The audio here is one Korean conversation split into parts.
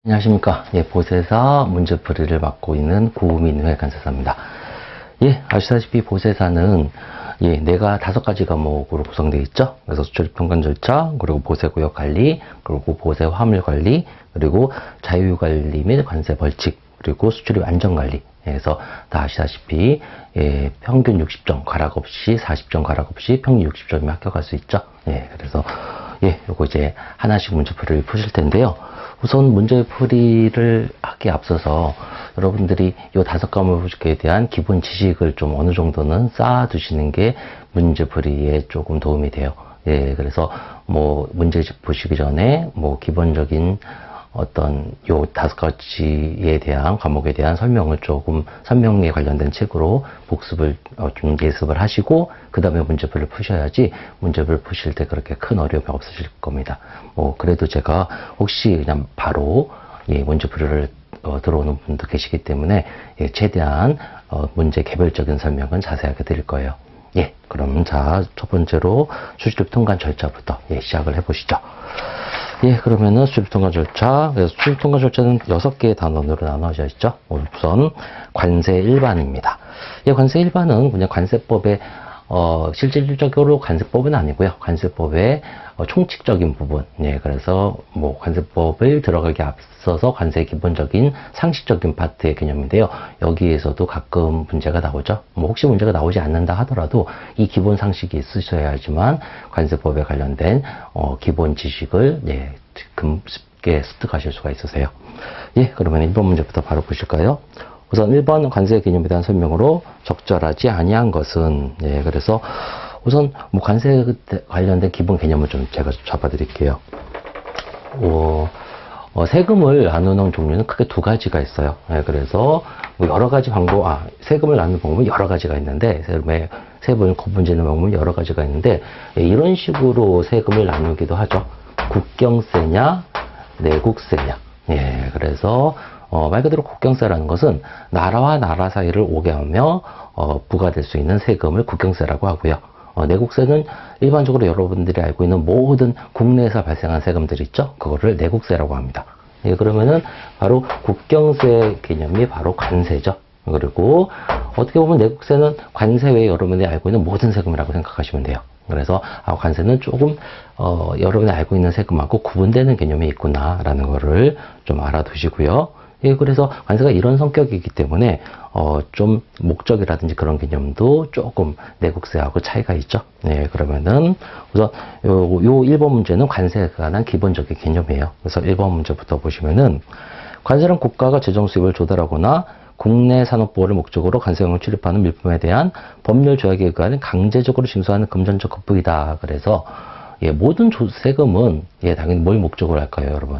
안녕하십니까. 보세사 문제풀이를 맡고 있는 구민회 간사사입니다. 아시다시피 보세사는 내가 5가지 과목으로 구성되어 있죠. 그래서 수출입 통관 절차, 그리고 보세구역 관리, 그리고 보세 화물 관리, 그리고 자유 관리 및 관세 벌칙, 그리고 수출입 안전 관리. 그래서 다 아시다시피 평균 60점 가락 없이 40점 가락 없이 평균 60점이 합격할 수 있죠. 그래서 요거 이제 하나씩 문제풀이를 푸실 텐데요. 우선 문제풀이를 하기에 앞서서 여러분들이 이 5과목에 대한 기본 지식을 좀 어느 정도는 쌓아두시는 게 문제풀이에 조금 도움이 돼요. 그래서 뭐 문제집 보시기 전에 뭐 기본적인 어떤 요 5가지에 대한 과목에 대한 설명을 조금 설명에 관련된 책으로 복습을 좀 예습을 하시고 그 다음에 문제풀이를 푸셔야지 문제풀 푸실 때 그렇게 큰 어려움이 없으실 겁니다. 그래도 제가 혹시 그냥 바로 문제풀이를 들어오는 분도 계시기 때문에 최대한 문제 개별적인 설명은 자세하게 드릴 거예요. 그럼 자, 첫 번째로 수출입 통관 절차부터 시작을 해보시죠. 그러면은 수출입 통관 절차. 그래서 수출입 통관 절차는 6개의 단원으로 나눠져 있죠. 우선 관세 일반입니다. 관세 일반은 그냥 관세법의 실질적으로 관세법은 아니고요. 관세법의 총칙적인 부분. 그래서 뭐 관세법을 들어가기 앞서서 관세의 기본적인 상식적인 파트의 개념인데요. 여기에서도 가끔 문제가 나오죠. 혹시 문제가 나오지 않는다 하더라도 이 기본 상식이 있으셔야지만 관세법에 관련된 기본 지식을 쉽게 습득하실 수가 있으세요. 그러면 1번 문제부터 바로 보실까요? 우선 1번 관세 개념에 대한 설명으로 적절하지 아니한 것은 그래서 우선 뭐 관세 관련된 기본 개념을 좀 제가 잡아드릴게요. 세금을 나누는 종류는 크게 2가지가 있어요. 그래서 뭐 여러 가지 방법, 세금을 나누는 방법은 여러 가지가 있는데 세금을 구분짓는 방법은 여러 가지가 있는데 이런 식으로 세금을 나누기도 하죠. 국경세냐 내국세냐. 그래서 말 그대로 국경세라는 것은 나라와 나라 사이를 오게 하며 부과될 수 있는 세금을 국경세라고 하고요. 내국세는 일반적으로 여러분들이 알고 있는 모든 국내에서 발생한 세금들 있죠. 그거를 내국세라고 합니다. 그러면은 바로 국경세 개념이 바로 관세죠. 그리고 어떻게 보면 내국세는 관세 외에 여러분들이 알고 있는 모든 세금이라고 생각하시면 돼요. 그래서 관세는 조금 여러분이 알고 있는 세금하고 구분되는 개념이 있구나라는 거를 좀 알아두시고요. 그래서 관세가 이런 성격이기 때문에 좀 목적이라든지 그런 개념도 조금 내국세하고 차이가 있죠. 그러면은 우선 요 1번 문제는 관세에 관한 기본적인 개념이에요. 그래서 1번 문제부터 보시면은 관세는 국가가 재정 수입을 조달하거나 국내 산업보호를 목적으로 관세형을 출입하는 물품에 대한 법률 조약에 의한 강제적으로 징수하는 금전적 급부이다. 그래서 모든 세금은 당연히 뭘 목적으로 할까요, 여러분?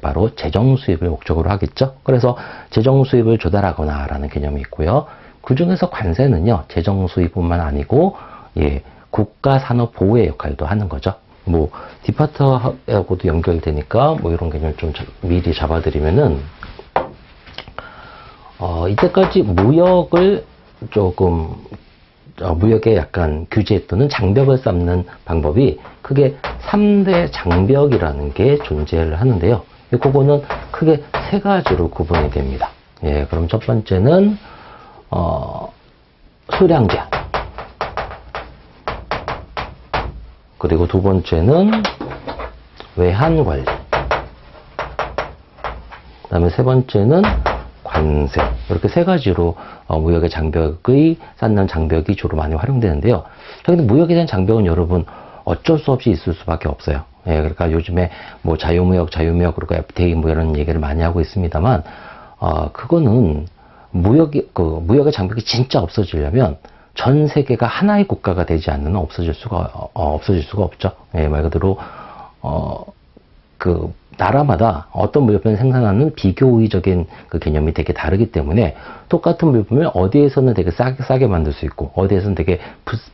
바로 재정 수입을 목적으로 하겠죠. 그래서 재정 수입을 조달하거나 라는 개념이 있고요. 그 중에서 관세는요, 재정 수입뿐만 아니고 국가 산업 보호의 역할도 하는 거죠. 뭐 디파트하고도 연결되니까 뭐 이런 개념을 좀 미리 잡아드리면은 이때까지 무역을 조금 무역에 약간 규제 또는 장벽을 쌓는 방법이 크게 3대 장벽이라는 게 존재를 하는데요. 그거는 크게 3가지로 구분이 됩니다. 그럼 첫 번째는 수량 제한, 그리고 2번째는 외환 관리, 그다음에 3번째는 관세. 이렇게 3가지로 무역의 장벽의 쌓는 장벽이 주로 많이 활용되는데요. 근데 무역에 대한 장벽은 여러분 어쩔 수 없이 있을 수밖에 없어요. 그러니까 요즘에 뭐 자유무역 그리고 FTA 뭐 이런 얘기를 많이 하고 있습니다만 그거는 무역의 장벽이 진짜 없어지려면 전 세계가 하나의 국가가 되지 않는 한 없어질 수가 없죠. 말 그대로 그 나라마다 어떤 물품을 생산하는 비교의적인 그 개념이 되게 다르기 때문에 똑같은 물품을 어디에서는 되게 싸게 만들 수 있고 어디에서는 되게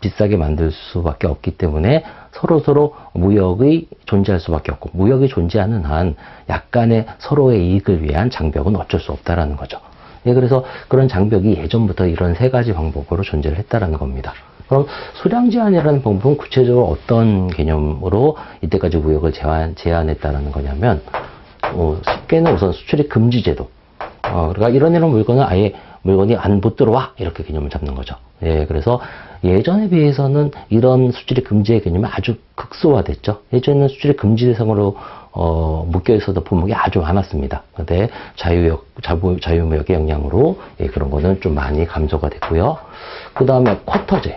비싸게 만들 수밖에 없기 때문에 서로 무역이 존재할 수밖에 없고, 무역이 존재하는 한 약간의 서로의 이익을 위한 장벽은 어쩔 수 없다라는 거죠. 그래서 그런 장벽이 예전부터 이런 3가지 방법으로 존재를 했다라는 겁니다. 그럼 수량 제한이라는 방법은 구체적으로 어떤 개념으로 이때까지 무역을 제한했다는 거냐면 밖에는 우선 수출입 금지 제도. 그러니까 이런 물건은 아예 물건이 안 못 들어와 이렇게 개념을 잡는 거죠. 예, 그래서 예전에 비해서는 이런 수출입 금지의 개념이 아주 극소화됐죠. 예전에는 수출입 금지 대상으로 묶여 있어도 품목이 아주 많았습니다. 근데 자유무역의 영향으로 예, 그런 거는 좀 많이 감소가 됐고요. 그 다음에 쿼터제.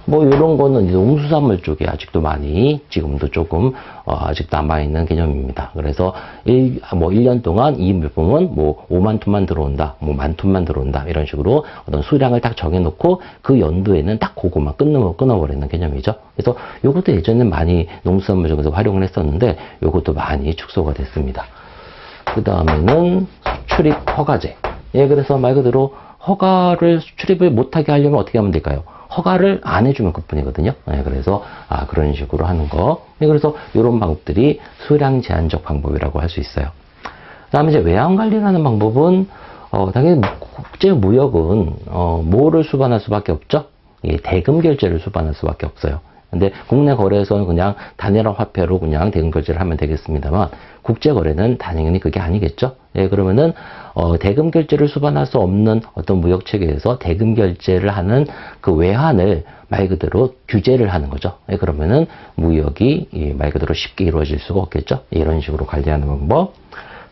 뭐 이런 거는 농수산물 쪽에 아직도 많이 지금도 조금 아직 남아있는 개념입니다. 그래서 1년 동안 이 물품은 뭐 5만 톤만 들어온다, 뭐 1만 톤만 들어온다 이런 식으로 어떤 수량을 딱 정해놓고 그 연도에는 딱 그거만 끊어버리는 개념이죠. 그래서 이것도 예전에 많이 농수산물 쪽에서 활용을 했었는데 이것도 많이 축소가 됐습니다. 그 다음에는 수출입 허가제. 예, 그래서 말 그대로 허가를 수출입을 못하게 하려면 어떻게 하면 될까요? 허가를 안 해주면 그뿐이거든요. 네, 그래서 그런 식으로 하는 거. 네, 그래서 이런 방법들이 수량 제한적 방법이라고 할 수 있어요. 그다음에 이제 외환 관리라는 방법은 당연히 국제 무역은 뭐를 수반할 수밖에 없죠. 예, 대금 결제를 수반할 수밖에 없어요. 근데 국내 거래에서는 그냥 단일화 화폐로 그냥 대금 결제를 하면 되겠습니다만 국제 거래는 당연히 그게 아니겠죠. 예, 그러면은 대금 결제를 수반할 수 없는 어떤 무역 체계에서 대금 결제를 하는 그 외환을 말 그대로 규제를 하는 거죠. 예, 그러면은 무역이 말 그대로 쉽게 이루어질 수가 없겠죠. 이런 식으로 관리하는 방법.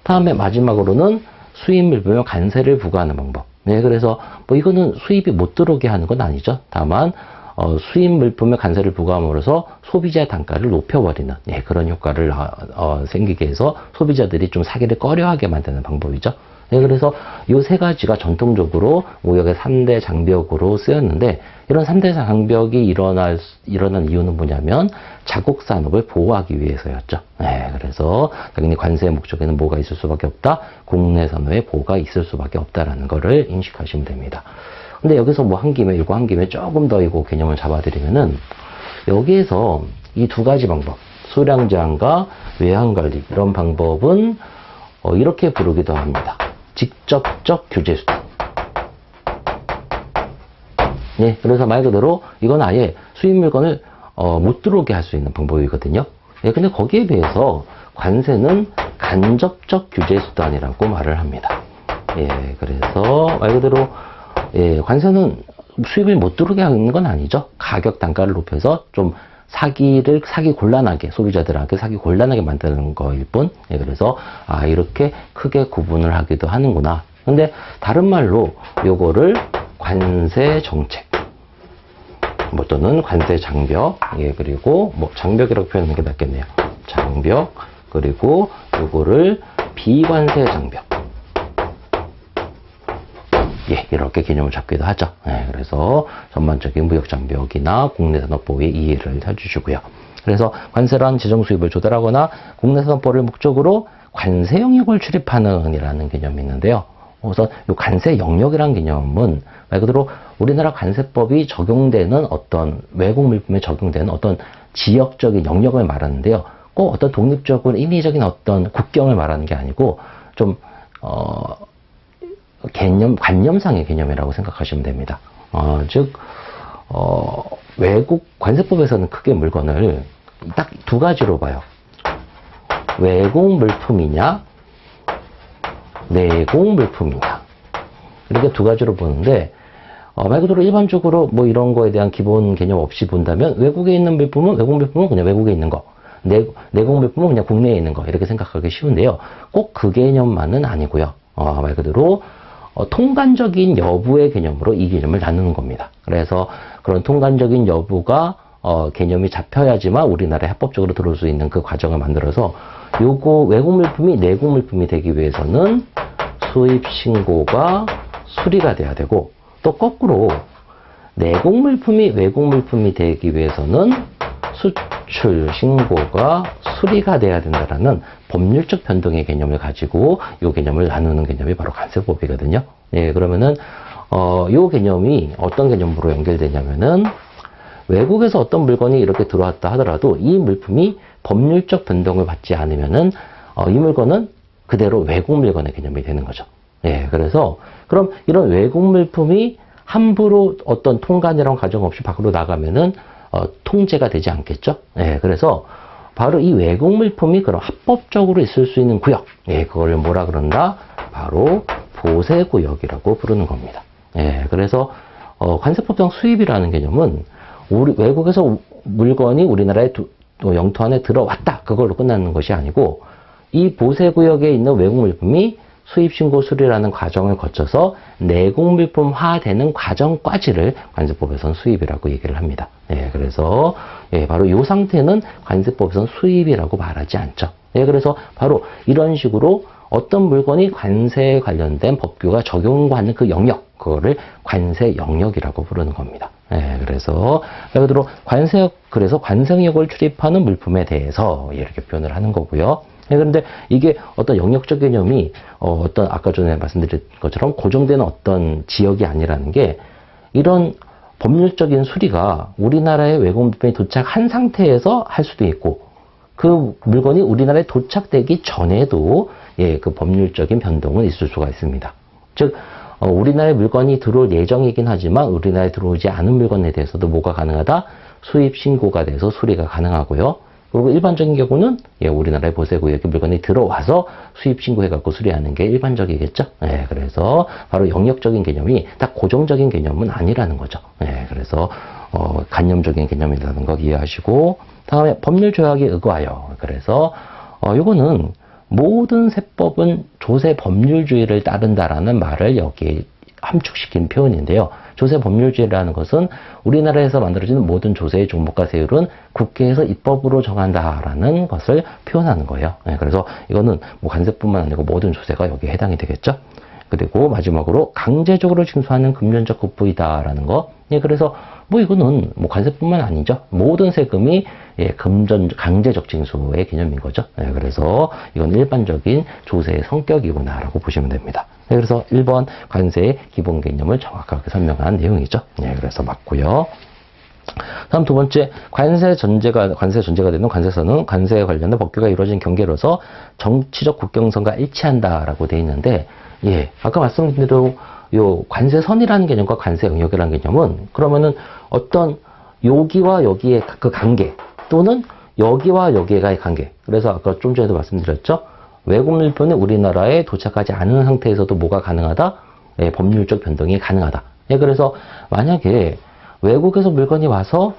다음에 마지막으로는 수입 물품에 관세를 부과하는 방법. 네, 그래서 뭐 이거는 수입이 못 들어오게 하는 건 아니죠. 다만 수입 물품에 관세를 부과함으로써 소비자 단가를 높여버리는 예, 그런 효과를 생기게 해서 소비자들이 좀 사기를 꺼려하게 만드는 방법이죠. 예, 그래서 이 세 가지가 전통적으로 무역의 3대 장벽으로 쓰였는데 이런 3대 장벽이 일어난 이유는 뭐냐면 자국 산업을 보호하기 위해서였죠. 예, 그래서 당연히 관세의 목적에는 뭐가 있을 수밖에 없다? 국내 산업의 보호가 있을 수밖에 없다라는 거를 인식하시면 됩니다. 근데 여기서 뭐 한 김에 조금 더 이거 개념을 잡아드리면은 여기에서 이 두 가지 방법, 수량 제한과 외환 관리 이런 방법은 이렇게 부르기도 합니다. 직접적 규제 수단. 네, 그래서 말 그대로 이건 아예 수입 물건을 못 들어오게 할 수 있는 방법이거든요. 예, 근데 거기에 비해서 관세는 간접적 규제 수단이라고 말을 합니다. 예, 그래서 말 그대로 예, 관세는 수입을 못 들어오게 하는 건 아니죠. 가격 단가를 높여서 좀 사기 곤란하게, 소비자들한테 사기 곤란하게 만드는 거일 뿐. 예, 그래서 이렇게 크게 구분을 하기도 하는구나. 근데 다른 말로 요거를 관세 정책 뭐 또는 관세 장벽, 예, 그리고 뭐 장벽이라고 표현하는 게 낫겠네요. 장벽, 그리고 요거를 비관세 장벽. 예, 이렇게 개념을 잡기도 하죠. 예, 그래서 전반적인 무역장벽이나 국내산업보호의 이해를 해주시고요. 그래서 관세란 재정 수입을 조달하거나 국내산업보호를 목적으로 관세 영역을 출입하는 이라는 개념이 있는데요. 우선 이 관세 영역이라는 개념은 말 그대로 우리나라 관세법이 적용되는 어떤 외국 물품에 적용되는 어떤 지역적인 영역을 말하는데요. 꼭 어떤 독립적인 인위적인 어떤 국경을 말하는 게 아니고 좀 관념상의 개념이라고 생각하시면 됩니다. 즉, 외국 관세법에서는 크게 물건을 딱 두 가지로 봐요. 외국 물품이냐, 내국 물품이냐. 이렇게 두 가지로 보는데, 말 그대로 일반적으로 뭐 이런 거에 대한 기본 개념 없이 본다면, 외국에 있는 물품은, 외국 물품은 그냥 외국에 있는 거. 내국 물품은 그냥 국내에 있는 거. 이렇게 생각하기 쉬운데요. 꼭 그 개념만은 아니고요. 말 그대로, 통관적인 여부의 개념으로 이 개념을 나누는 겁니다. 그래서 그런 통관적인 여부가 개념이 잡혀야지만 우리나라에 합법적으로 들어올 수 있는 그 과정을 만들어서 요거 외국 물품이 내국 물품이 되기 위해서는 수입 신고가 수리가 돼야 되고 또 거꾸로 내국 물품이 외국 물품이 되기 위해서는 수출 신고가 수리가 돼야 된다라는 법률적 변동의 개념을 가지고 이 개념을 나누는 개념이 바로 관세법이거든요. 예, 그러면은 이 개념이 어떤 개념으로 연결되냐면은 외국에서 어떤 물건이 이렇게 들어왔다 하더라도 이 물품이 법률적 변동을 받지 않으면은 이 물건은 그대로 외국 물건의 개념이 되는 거죠. 예, 그래서 그럼 이런 외국 물품이 함부로 어떤 통관이랑 과정 없이 밖으로 나가면은 통제가 되지 않겠죠. 예, 그래서 바로 이 외국 물품이 그럼 합법적으로 있을 수 있는 구역, 예, 그걸 뭐라 그런다? 바로 보세구역이라고 부르는 겁니다. 예, 그래서 관세법상 수입이라는 개념은 외국에서 물건이 우리나라의 영토 안에 들어왔다, 그걸로 끝나는 것이 아니고, 이 보세구역에 있는 외국 물품이 수입신고 수리라는 과정을 거쳐서 내국 물품화되는 과정까지를 관세법에서는 수입이라고 얘기를 합니다. 예, 그래서 예, 바로 이 상태는 관세법에서는 수입이라고 말하지 않죠. 예, 그래서 바로 이런 식으로 어떤 물건이 관세에 관련된 법규가 적용받는 그 영역, 그거를 관세 영역이라고 부르는 겁니다. 예, 그래서 예를 들어 그래서 관세 영역을 출입하는 물품에 대해서 이렇게 표현을 하는 거고요. 예, 그런데 이게 어떤 영역적 개념이 어떤 아까 전에 말씀드린 것처럼 고정되는 어떤 지역이 아니라는 게, 이런 법률적인 수리가 우리나라의 외국 물품이 도착한 상태에서 할 수도 있고, 그 물건이 우리나라에 도착되기 전에도 예, 그 법률적인 변동은 있을 수가 있습니다. 즉 우리나라에 물건이 들어올 예정이긴 하지만 우리나라에 들어오지 않은 물건에 대해서도 뭐가 가능하다? 수입 신고가 돼서 수리가 가능하고요. 그리고 일반적인 경우는 예, 우리나라의 보세구역에 물건이 들어와서 수입 신고해갖고 수리하는 게 일반적이겠죠. 예, 그래서 바로 영역적인 개념이 딱 고정적인 개념은 아니라는 거죠. 예, 그래서 간념적인 개념이라는 거 이해하시고, 다음에 법률 조약에 의거하여. 그래서 이거는 모든 세법은 조세 법률주의를 따른다라는 말을 여기에 함축시킨 표현인데요. 조세 법률주의라는 것은 우리나라에서 만들어지는 모든 조세의 종목과 세율은 국회에서 입법으로 정한다라는 것을 표현하는 거예요. 네, 그래서 이거는 뭐 관세뿐만 아니고 모든 조세가 여기에 해당이 되겠죠. 그리고 마지막으로 강제적으로 징수하는 금전적 급부이다라는 거. 예, 그래서 뭐 이거는 뭐 관세뿐만 아니죠. 모든 세금이 예, 강제적 징수의 개념인 거죠. 예, 그래서 이건 일반적인 조세의 성격이구나라고 보시면 됩니다. 예, 그래서 1번 관세의 기본 개념을 정확하게 설명한 내용이죠. 예, 그래서 맞고요. 다음 두 번째, 관세 전제가 되는 관세선은 관세에 관련된 법규가 이루어진 경계로서 정치적 국경선과 일치한다라고 되어 있는데, 예, 아까 말씀드린 대로 요 관세선이라는 개념과 관세 영역이라는 개념은 그러면은 어떤 여기와 여기의 그 관계, 또는 여기와 여기의 관계. 그래서 아까 좀 전에도 말씀드렸죠. 외국 물품이 우리나라에 도착하지 않은 상태에서도 뭐가 가능하다? 예, 법률적 변동이 가능하다. 예, 그래서 만약에 외국에서 물건이 와서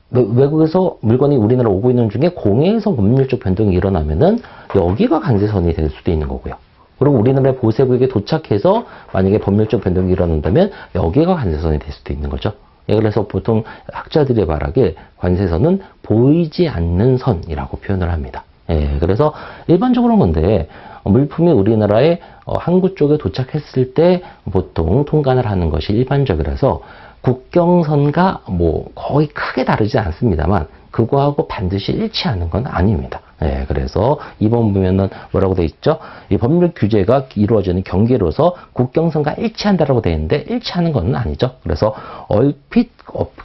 외국에서 물건이 우리나라 오고 있는 중에 공해에서 법률적 변동이 일어나면은 여기가 관세선이 될 수도 있는 거고요. 그리고 우리나라의 보세구역에 도착해서 만약에 법률적 변동이 일어난다면 여기가 관세선이 될 수도 있는 거죠. 예, 그래서 보통 학자들이 말하기에 관세선은 보이지 않는 선이라고 표현을 합니다. 예, 그래서 일반적으로는 근데 물품이 우리나라의 항구 쪽에 도착했을 때 보통 통관을 하는 것이 일반적이라서 국경선과 뭐 거의 크게 다르지 않습니다만 그거하고 반드시 일치하는 건 아닙니다. 예, 그래서 2번 보면은 뭐라고 돼 있죠? 이 법률 규제가 이루어지는 경계로서 국경선과 일치한다라고 돼 있는데 일치하는 건 아니죠. 그래서 얼핏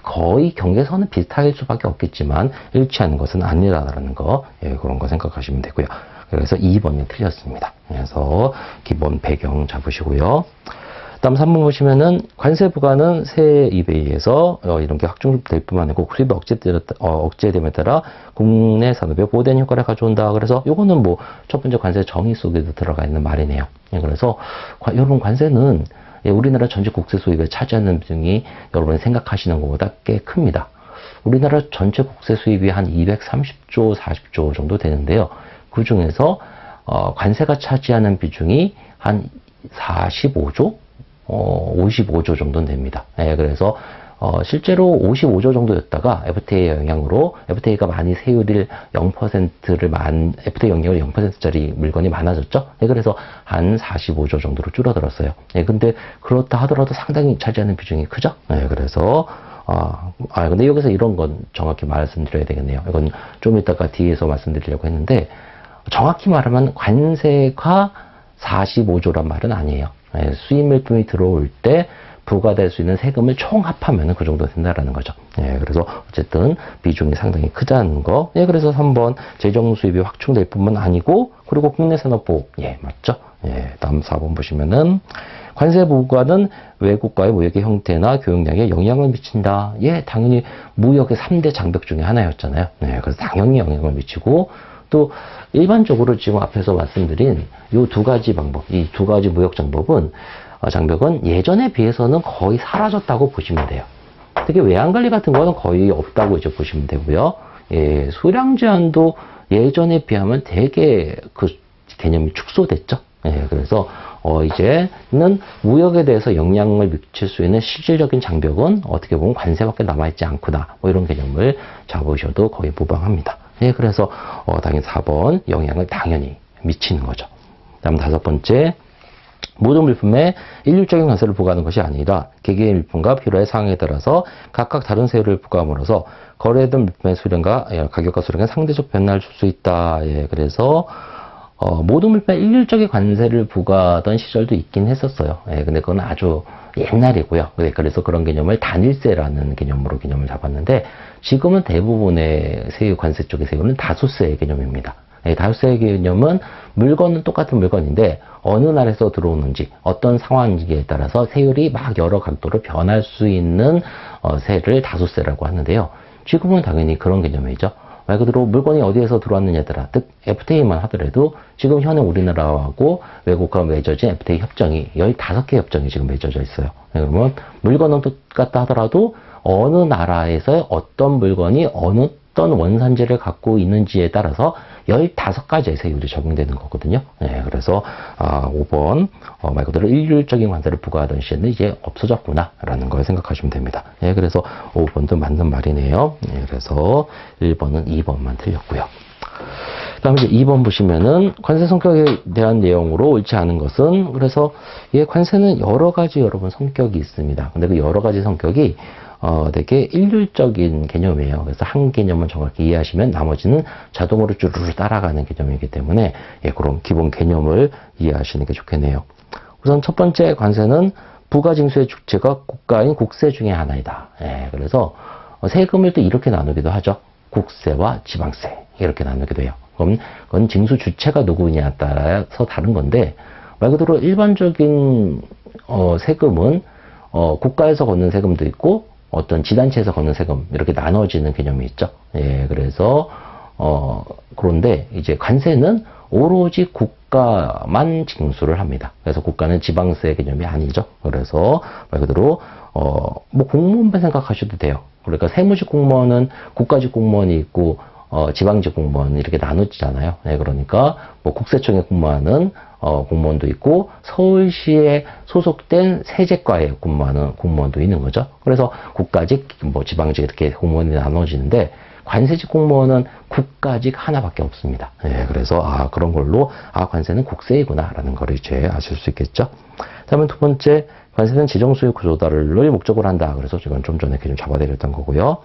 거의 경계선은 비슷할 수밖에 없겠지만 일치하는 것은 아니라는 거, 예, 그런 거 생각하시면 되고요. 그래서 2번이 틀렸습니다. 그래서 기본 배경 잡으시고요. 다음 3번 보시면은 관세 부과는 세입에 의해서 이런 게 확정될 뿐만 아니고 수입이 억제됨에 따라 국내 산업에 보호된 효과를 가져온다. 그래서 요거는 뭐 첫 번째 관세 정의 속에도 들어가 있는 말이네요. 그래서 여러분 관세는 우리나라 전체 국세 수입에 차지하는 비중이 여러분이 생각하시는 것보다 꽤 큽니다. 우리나라 전체 국세 수입이 한 230조, 40조 정도 되는데요. 그 중에서 관세가 차지하는 비중이 한 45조? 55조 정도는 됩니다. 예, 그래서 실제로 55조 정도였다가 FTA의 영향으로 FTA가 많이 세율을 0%를 FTA 영향으로 0%짜리 물건이 많아졌죠. 예, 그래서 한 45조 정도로 줄어들었어요. 예, 근데 그렇다 하더라도 상당히 차지하는 비중이 크죠. 예, 그래서 근데 여기서 이런 건 정확히 말씀드려야 되겠네요. 이건 좀 이따가 뒤에서 말씀드리려고 했는데 정확히 말하면 관세가 45조란 말은 아니에요. 수입 물품이 들어올 때 부과될 수 있는 세금을 총 합하면 그 정도 된다라는 거죠. 예, 그래서 어쨌든 비중이 상당히 크다는 거. 예, 그래서 3번 재정 수입이 확충될 뿐만 아니고 그리고 국내 산업 보호. 예, 맞죠? 예, 다음 4번 보시면은 관세 부과는 외국과의 무역의 형태나 교역량에 영향을 미친다. 예, 당연히 무역의 3대 장벽 중에 하나였잖아요. 예, 그래서 당연히 영향을 미치고 또 일반적으로 지금 앞에서 말씀드린 이 두 가지 방법, 이 두 가지 무역 장벽은 예전에 비해서는 거의 사라졌다고 보시면 돼요. 특히 외환관리 같은 거는 거의 없다고 이제 보시면 되고요. 예, 수량 제한도 예전에 비하면 되게 그 개념이 축소됐죠. 예, 그래서 이제는 무역에 대해서 영향을 미칠 수 있는 실질적인 장벽은 어떻게 보면 관세밖에 남아있지 않구나. 뭐 이런 개념을 잡으셔도 거의 무방합니다. 예, 그래서 당연히 4번 영향을 당연히 미치는 거죠. 다음 5번째. 모든 물품에 일률적인 관세를 부과하는 것이 아니라 개개인 물품과 필요의 상황에 따라서 각각 다른 세율을 부과함으로써 거래된 물품의 수량과 가격과 수량에 상대적 변화를 줄 수 있다. 예, 그래서 모든 물품에 일률적인 관세를 부과하던 시절도 있긴 했었어요. 예, 근데 그건 아주 옛날이고요. 그래서 그런 개념을 단일세라는 개념으로 개념을 잡았는데 지금은 대부분의 세율 관세 쪽의 세율은 다수세의 개념입니다. 예, 다수세의 개념은 물건은 똑같은 물건인데 어느 나라에서 들어오는지 어떤 상황인지에 따라서 세율이 막 여러 각도로 변할 수 있는 세를 다수세라고 하는데요. 지금은 당연히 그런 개념이죠. 말 그대로 물건이 어디에서 들어왔느냐에 따라, 즉 FTA만 하더라도 지금 현행 우리나라하고 외국과 맺어진 FTA 협정이 15개 협정이 지금 맺어져 있어요. 그러면 물건은 똑같다 하더라도 어느 나라에서 어떤 물건이 어떤 원산지를 갖고 있는지에 따라서 15가지의 세율이 적용되는 거거든요. 네, 그래서 5번 말 그대로 일률적인 관세를 부과하던 시에는 이제 없어졌구나 라는 걸 생각하시면 됩니다. 네, 그래서 5번도 맞는 말이네요. 네, 그래서 1번은 2번만 틀렸고요. 그 다음에 이제 2번 보시면은 관세 성격에 대한 내용으로 옳지 않은 것은, 그래서 이 관세는 여러 가지 여러분 성격이 있습니다. 근데 그 여러 가지 성격이 되게 일률적인 개념이에요. 그래서 한 개념을 정확히 이해하시면 나머지는 자동으로 쭈루루 따라가는 개념이기 때문에 그런 기본 개념을 이해하시는 게 좋겠네요. 우선 첫 번째 관세는 부가징수의 주체가 국가인 국세 중에 하나이다. 그래서 세금을 또 이렇게 나누기도 하죠. 국세와 지방세 이렇게 나누기도 해요. 그건 징수 주체가 누구냐에 따라서 다른 건데, 말 그대로 일반적인 세금은 국가에서 걷는 세금도 있고 어떤 지단체에서 걷는 세금 이렇게 나눠지는 개념이 있죠. 예, 그래서 그런데 이제 관세는 오로지 국가만 징수를 합니다. 그래서 국가는 지방세 개념이 아니죠. 그래서 말 그대로 뭐 공무원만 생각하셔도 돼요. 그러니까 세무직 공무원은 국가직 공무원이 있고 지방직 공무원 이렇게 나눠지잖아요. 네, 그러니까 뭐 국세청에 근무하는 공무원도 있고 서울시에 소속된 세제과에 근무하는 공무원도 있는 거죠. 그래서 국가직, 뭐 지방직 이렇게 공무원이 나눠지는데 관세직 공무원은 국가직 하나밖에 없습니다. 네, 그래서 그런 걸로 관세는 국세이구나라는 걸 이제 아실 수 있겠죠. 다음에 두 번째, 관세는 재정수입 구조달을 목적으로 한다. 그래서 지금 좀 전에 좀 잡아드렸던 거고요.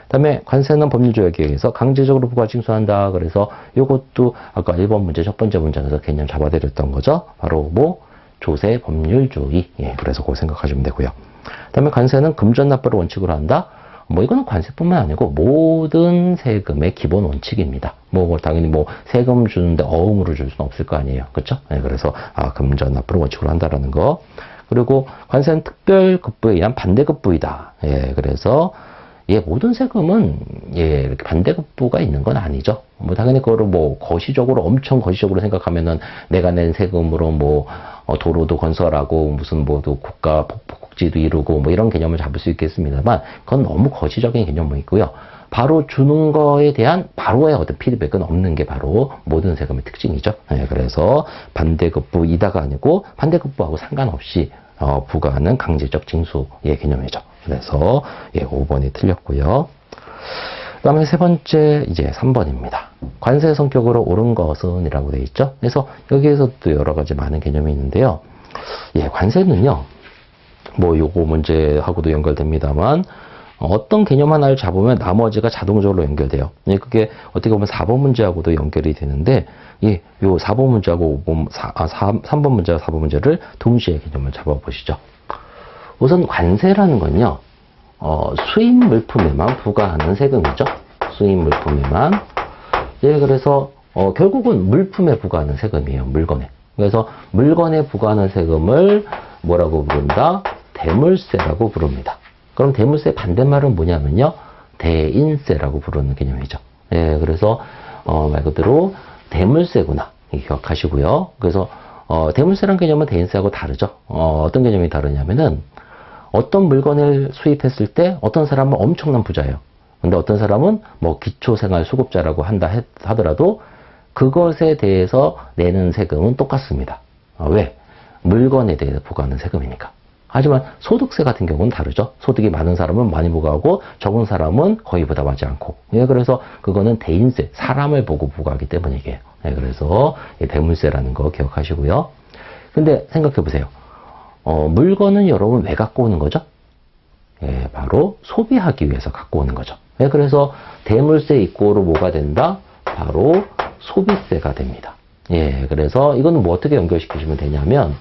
그다음에 관세는 법률조약에 의해서 강제적으로 부과 징수한다. 그래서 이것도 아까 1번 문제 첫 번째 문장에서 개념 잡아드렸던 거죠. 바로 뭐 조세 법률주의. 예, 그래서 그거 생각하시면 되고요. 그다음에 관세는 금전 납부를 원칙으로 한다. 뭐 이거는 관세뿐만 아니고 모든 세금의 기본 원칙입니다. 뭐 당연히 뭐 세금 주는데 어음으로 줄 수는 없을 거 아니에요. 그렇죠? 예, 그래서 금전 납부를 원칙으로 한다라는 거. 그리고 관세는 특별급부에 의한 반대급부이다. 예, 그래서 모든 세금은 이렇게 반대급부가 있는 건 아니죠. 뭐 당연히 그거를 뭐 거시적으로 엄청 거시적으로 생각하면은 내가 낸 세금으로 뭐 도로도 건설하고 무슨 뭐 국가 복지도 이루고 뭐 이런 개념을 잡을 수 있겠습니다만 그건 너무 거시적인 개념이고요. 바로 주는 거에 대한 바로의 어떤 피드백은 없는 게 바로 모든 세금의 특징이죠. 그래서 반대급부이다가 아니고 반대급부하고 상관없이 부과하는 강제적 징수의 개념이죠. 그래서 5번이 틀렸고요. 그 다음에 세 번째 이제 3번입니다. 관세 성격으로 옳은 것은 이라고 되어 있죠. 그래서 여기에서도 여러 가지 많은 개념이 있는데요. 관세는요, 뭐 요거 문제하고도 연결됩니다만 어떤 개념 하나를 잡으면 나머지가 자동적으로 연결돼요. 그게 어떻게 보면 4번 문제하고도 연결이 되는데, 요 4번 문제하고 3번 문제와 4번 문제를 동시에 개념을 잡아보시죠. 우선 관세라는 건요, 수입 물품에만 부과하는 세금이죠. 수입 물품에만. 예, 그래서, 결국은 물품에 부과하는 세금이에요. 물건에. 그래서 물건에 부과하는 세금을 뭐라고 부른다? 대물세라고 부릅니다. 그럼 대물세 반대말은 뭐냐면요, 대인세라고 부르는 개념이죠. 예, 그래서, 말 그대로 대물세구나. 기억하시고요. 그래서, 대물세란 개념은 대인세하고 다르죠. 어떤 개념이 다르냐면은, 어떤 물건을 수입했을 때 어떤 사람은 엄청난 부자예요. 근데 어떤 사람은 뭐 기초생활수급자라고 한다 하더라도 그것에 대해서 내는 세금은 똑같습니다. 왜? 물건에 대해서 부과하는 세금이니까. 하지만 소득세 같은 경우는 다르죠. 소득이 많은 사람은 많이 부과하고 적은 사람은 거의 부담하지 않고. 예, 그래서 그거는 대인세, 사람을 보고 부과하기 때문이에요. 예, 그래서 대물세라는 거 기억하시고요. 근데 생각해 보세요. 물건은 여러분 왜 갖고 오는 거죠? 예, 바로 소비하기 위해서 갖고 오는 거죠. 예, 그래서 대물세 이꼬로 뭐가 된다? 바로 소비세가 됩니다. 예, 그래서 이거는 뭐 어떻게 연결시키시면 되냐면,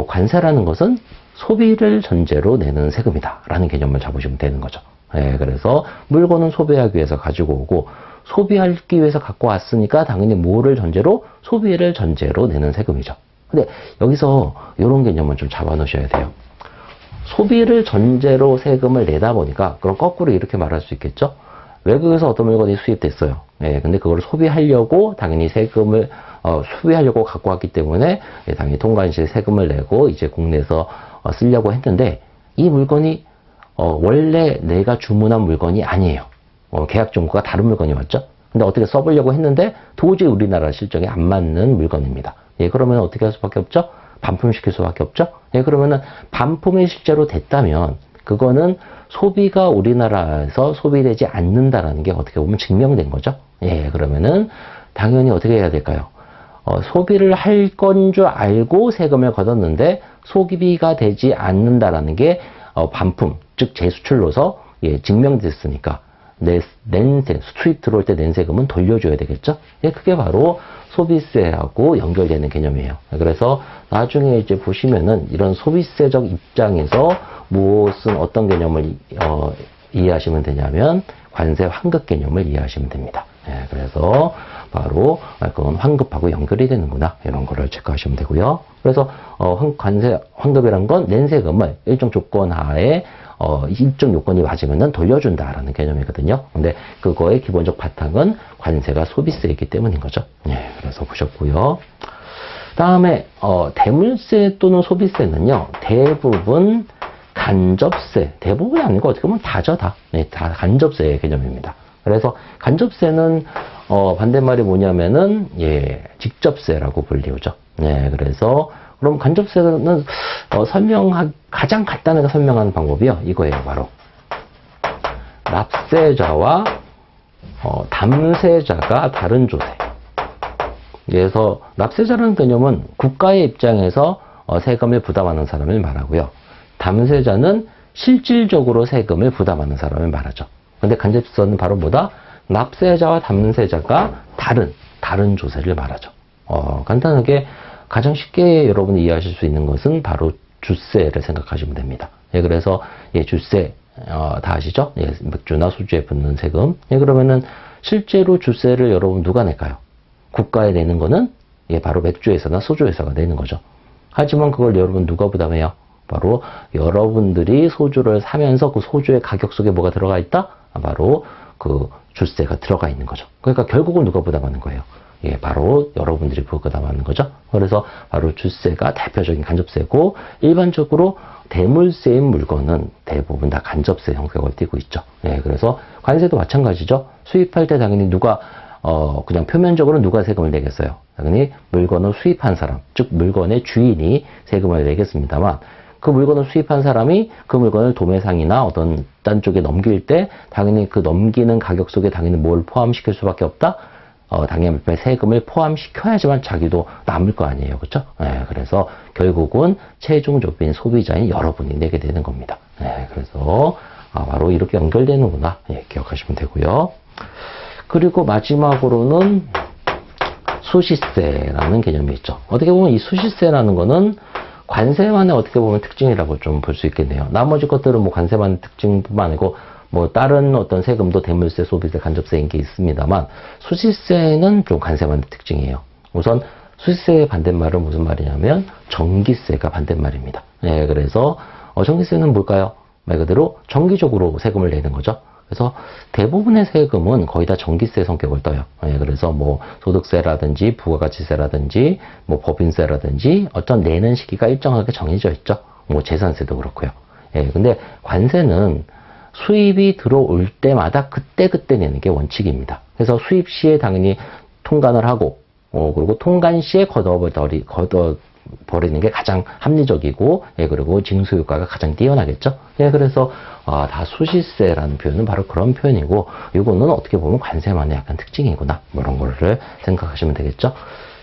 관세라는 것은 소비를 전제로 내는 세금이다 라는 개념을 잡으시면 되는 거죠. 예, 그래서 물건은 소비하기 위해서 가지고 오고, 소비하기 위해서 갖고 왔으니까 당연히 뭐를 전제로? 소비를 전제로 내는 세금이죠. 근데 여기서 이런 개념은 좀 잡아 놓으셔야 돼요. 소비를 전제로 세금을 내다 보니까, 그럼 거꾸로 이렇게 말할 수 있겠죠? 외국에서 어떤 물건이 수입됐어요. 예, 근데 그걸 소비하려고 당연히 세금을, 소비하려고 갖고 왔기 때문에, 예, 당연히 통관시에 세금을 내고 이제 국내에서 쓰려고 했는데, 이 물건이, 원래 내가 주문한 물건이 아니에요. 계약 종구가 다른 물건이 왔죠? 근데 어떻게 써보려고 했는데, 도저히 우리나라 실정에 안 맞는 물건입니다. 예, 그러면 어떻게 할 수밖에 없죠? 반품시킬 수밖에 없죠? 예, 그러면은 반품이 실제로 됐다면 그거는 소비가 우리나라에서 소비되지 않는다라는 게 어떻게 보면 증명된 거죠? 예, 그러면은 당연히 어떻게 해야 될까요? 소비를 할 건 줄 알고 세금을 걷었는데 소비가 되지 않는다라는 게 반품, 즉 재수출로서 예, 증명됐으니까 수입 들어올 때 낸 세금은 돌려줘야 되겠죠? 예, 그게 바로 소비세하고 연결되는 개념이에요. 그래서 나중에 이제 보시면은 이런 소비세적 입장에서 무엇은 어떤 개념을 이해하시면 되냐면 관세 환급 개념을 이해하시면 됩니다. 예, 그래서 바로 그건 환급하고 연결이 되는구나 이런 거를 체크하시면 되고요. 그래서 관세 환급이란 건 낸 세금을 일정 조건 하에 일정 요건이 맞으면 돌려준다라는 개념이거든요. 근데 그거의 기본적 바탕은 관세가 소비세이기 때문인 거죠. 예, 그래서 보셨고요. 다음에 대물세 또는 소비세는요, 대부분 간접세, 대부분이 아니고 어떻게 보면 다죠, 다. 네, 다 간접세의 개념입니다. 그래서 간접세는 반대말이 뭐냐면은 예, 직접세라고 불리우죠. 네, 그래서 그럼 간접세는 가장 간단하게 설명하는 방법이요. 이거예요, 바로. 납세자와 담세자가 다른 조세. 그래서 납세자라는 개념은 국가의 입장에서 세금을 부담하는 사람을 말하고요. 담세자는 실질적으로 세금을 부담하는 사람을 말하죠. 근데 간접세는 바로 뭐다? 납세자와 담세자가 다른 조세를 말하죠. 간단하게 가장 쉽게 여러분이 이해하실 수 있는 것은 바로 주세를 생각하시면 됩니다. 예, 그래서 예, 주세 다 아시죠? 예, 맥주나 소주에 붙는 세금. 예, 그러면은 실제로 주세를 여러분 누가 낼까요? 국가에 내는 거는 예, 바로 맥주회사나 소주회사가 내는 거죠. 하지만 그걸 여러분 누가 부담해요? 바로 여러분들이 소주를 사면서 그 소주의 가격 속에 뭐가 들어가 있다? 바로 그 주세가 들어가 있는 거죠. 그러니까 결국은 누가 부담하는 거예요? 예, 바로 여러분들이 부담하는 거죠. 그래서 바로 주세가 대표적인 간접세고, 일반적으로 대물세인 물건은 대부분 다 간접세 형격을 띠고 있죠. 예, 그래서 관세도 마찬가지죠. 수입할 때 당연히 누가 그냥 표면적으로 누가 세금을 내겠어요? 당연히 물건을 수입한 사람, 즉 물건의 주인이 세금을 내겠습니다만, 그 물건을 수입한 사람이 그 물건을 도매상이나 어떤 딴 쪽에 넘길 때 당연히 그 넘기는 가격 속에 당연히 뭘 포함시킬 수밖에 없다? 당연히 세금을 포함시켜야지만 자기도 남을 거 아니에요. 그렇죠? 네, 그래서 결국은 최종 조빈 소비자인 여러분이 내게 되는 겁니다. 네, 그래서 바로 이렇게 연결되는구나. 예, 기억하시면 되고요. 그리고 마지막으로는 수시세라는 개념이 있죠. 어떻게 보면 이 수시세라는 거는 관세만의 어떻게 보면 특징이라고 좀 볼 수 있겠네요. 나머지 것들은 뭐 관세만의 특징뿐만 아니고 뭐 다른 어떤 세금도 대물세, 소비세, 간접세인 게 있습니다만 수지세는 좀 관세만의 특징이에요. 우선 수지세의 반대말은 무슨 말이냐면 전기세가 반대말입니다. 예, 그래서 전기세는 뭘까요? 말 그대로 정기적으로 세금을 내는 거죠. 그래서 대부분의 세금은 거의 다 전기세 성격을 떠요. 예, 그래서 뭐 소득세라든지 부가가치세라든지 뭐 법인세라든지 어떤 내는 시기가 일정하게 정해져 있죠. 뭐 재산세도 그렇고요. 예, 근데 관세는 수입이 들어올 때마다 그때그때 내는 게 원칙입니다. 그래서 수입 시에 당연히 통관을 하고 그리고 통관 시에 걷어버리는 게 가장 합리적이고, 예, 그리고 징수 효과가 가장 뛰어나겠죠. 예, 그래서 다 수시세라는 표현은 바로 그런 표현이고, 이거는 어떻게 보면 관세만의 약간 특징이구나, 뭐 이런 거를 생각하시면 되겠죠.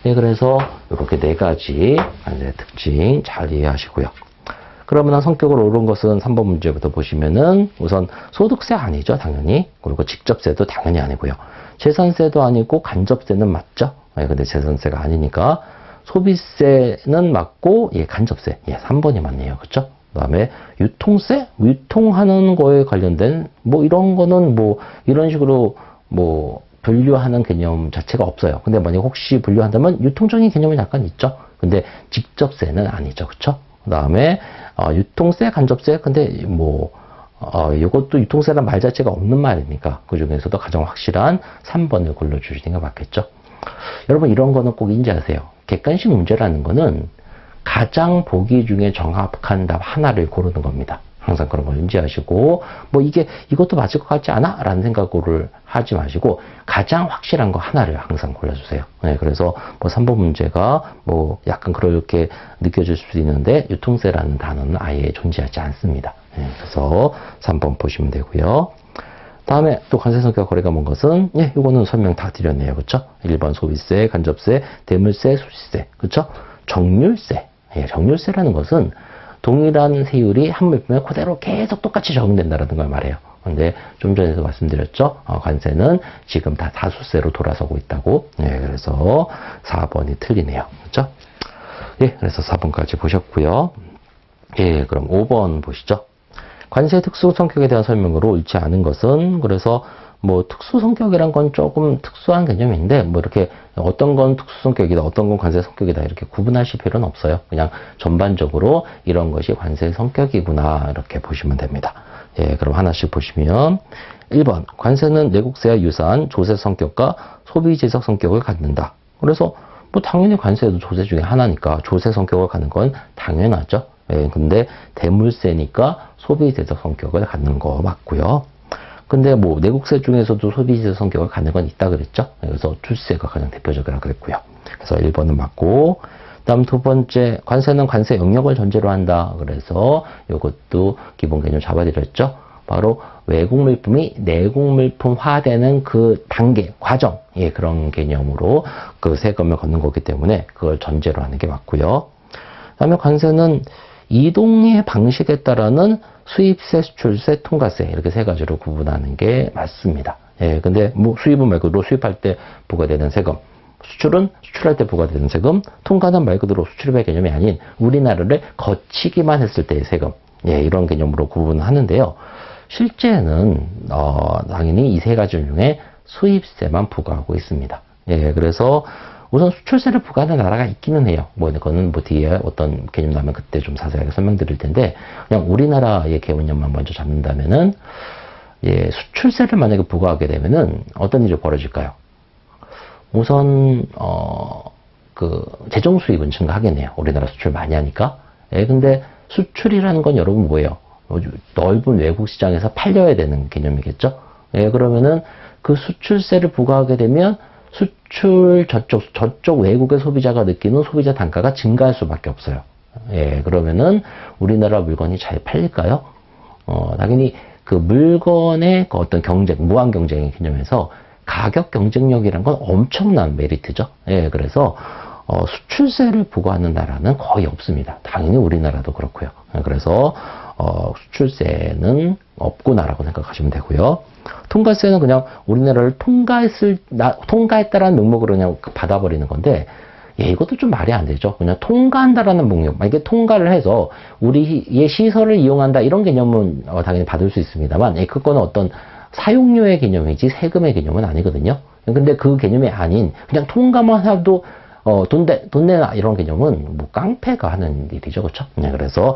예, 그래서 이렇게 네 가지 관세 특징 잘 이해하시고요. 그러면 성격으로 옳은 것은 3번 문제부터 보시면은 우선 소득세 아니죠, 당연히. 그리고 직접세도 당연히 아니고요. 재산세도 아니고 간접세는 맞죠. 예, 근데 재산세가 아니니까 소비세는 맞고, 예, 간접세. 예, 3번이 맞네요. 그쵸? 그 다음에 유통세? 유통하는 거에 관련된, 뭐, 이런 거는 뭐, 이런 식으로 뭐, 분류하는 개념 자체가 없어요. 근데 만약 혹시 분류한다면 유통적인 개념은 약간 있죠? 근데 직접세는 아니죠. 그쵸? 그 다음에, 유통세, 간접세? 근데 뭐, 이것도 유통세란 말 자체가 없는 말이니까, 그 중에서도 가장 확실한 3번을 골라주시는 게 맞겠죠? 여러분, 이런 거는 꼭 인지하세요. 객관식 문제라는 거는 가장 보기 중에 정확한 답 하나를 고르는 겁니다. 항상 그런 걸 인지하시고, 뭐 이것도 맞을 것 같지 않아? 라는 생각을 하지 마시고, 가장 확실한 거 하나를 항상 골라주세요. 네, 그래서 뭐 3번 문제가 뭐 약간 그렇게 느껴질 수도 있는데, 유통세라는 단어는 아예 존재하지 않습니다. 네, 그래서 3번 보시면 되고요. 다음에 또 관세성격 거래가 뭔 것은, 예, 이거는 설명 다 드렸네요. 그쵸? 1번 소비세, 간접세, 대물세, 수지세. 그쵸? 정률세. 예, 정률세라는 것은 동일한 세율이 한 물품에 그대로 계속 똑같이 적용된다는 걸 말해요. 근데 좀 전에도 말씀드렸죠? 관세는 지금 다 다수세로 돌아서고 있다고. 예, 그래서 4번이 틀리네요. 그쵸? 예, 그래서 4번까지 보셨고요. 예, 그럼 5번 보시죠. 관세의 특수 성격에 대한 설명으로 옳지 않은 것은, 그래서 뭐 특수 성격이란 건 조금 특수한 개념인데, 뭐 이렇게 어떤 건 특수 성격이다, 어떤 건 관세 성격이다 이렇게 구분하실 필요는 없어요. 그냥 전반적으로 이런 것이 관세 성격이구나 이렇게 보시면 됩니다. 예, 그럼 하나씩 보시면 1번 관세는 내국세와 유사한 조세 성격과 소비재적 성격을 갖는다. 그래서 뭐 당연히 관세도 조세 중에 하나니까 조세 성격을 갖는 건 당연하죠. 예, 근데 대물세니까 소비재적 성격을 갖는 거 맞고요. 근데 뭐 내국세 중에서도 소비재적 성격을 갖는 건 있다 그랬죠. 그래서 출세가 가장 대표적이라 그랬고요. 그래서 1번은 맞고, 다음 두 번째 관세는 관세 영역을 전제로 한다. 그래서 이것도 기본 개념 잡아드렸죠. 바로 외국 물품이 내국 물품화되는 그 단계, 과정, 예, 그런 개념으로 그 세금을 걷는 거기 때문에 그걸 전제로 하는 게 맞고요. 그다음에 관세는 이동의 방식에 따라는 수입세, 수출세, 통과세 이렇게 세 가지로 구분하는 게 맞습니다. 예, 근데 뭐 수입은 말 그대로 수입할 때 부과되는 세금, 수출은 수출할 때 부과되는 세금, 통과는 말 그대로 수출입의 개념이 아닌 우리나라를 거치기만 했을 때의 세금, 예, 이런 개념으로 구분하는데요. 실제는 당연히 이 세 가지 중에 수입세만 부과하고 있습니다. 예, 그래서 우선 수출세를 부과하는 나라가 있기는 해요. 뭐, 이거는 뭐 뒤에 어떤 개념 나면 그때 좀 자세하게 설명드릴 텐데, 그냥 우리나라의 개원년만 먼저 잡는다면은, 예, 수출세를 만약에 부과하게 되면은 어떤 일이 벌어질까요? 우선, 재정 수입은 증가하겠네요. 우리나라 수출 많이 하니까. 예, 근데 수출이라는 건 여러분 뭐예요? 넓은 외국 시장에서 팔려야 되는 개념이겠죠? 예, 그러면은 그 수출세를 부과하게 되면 수출 저쪽 외국의 소비자가 느끼는 소비자 단가가 증가할 수밖에 없어요. 예, 그러면은 우리나라 물건이 잘 팔릴까요? 당연히 그 물건의 그 어떤 경쟁, 무한 경쟁의 개념에서 가격 경쟁력이란 건 엄청난 메리트죠. 예, 그래서 수출세를 부과하는 나라는 거의 없습니다. 당연히 우리나라도 그렇고요. 그래서 수출세는 없구나라고 생각하시면 되고요. 통과세는 그냥 우리나라를 통과했다라는 명목으로 그냥 받아버리는 건데, 예, 이것도 좀 말이 안 되죠. 그냥 통과한다라는 목록. 만약에 통과를 해서 우리의 시설을 이용한다 이런 개념은 당연히 받을 수 있습니다만, 예, 그거는 어떤 사용료의 개념이지 세금의 개념은 아니거든요. 근데 그 개념이 아닌 그냥 통과만 해도 돈 내나 이런 개념은 뭐 깡패가 하는 일이죠, 그렇죠? 네, 그래서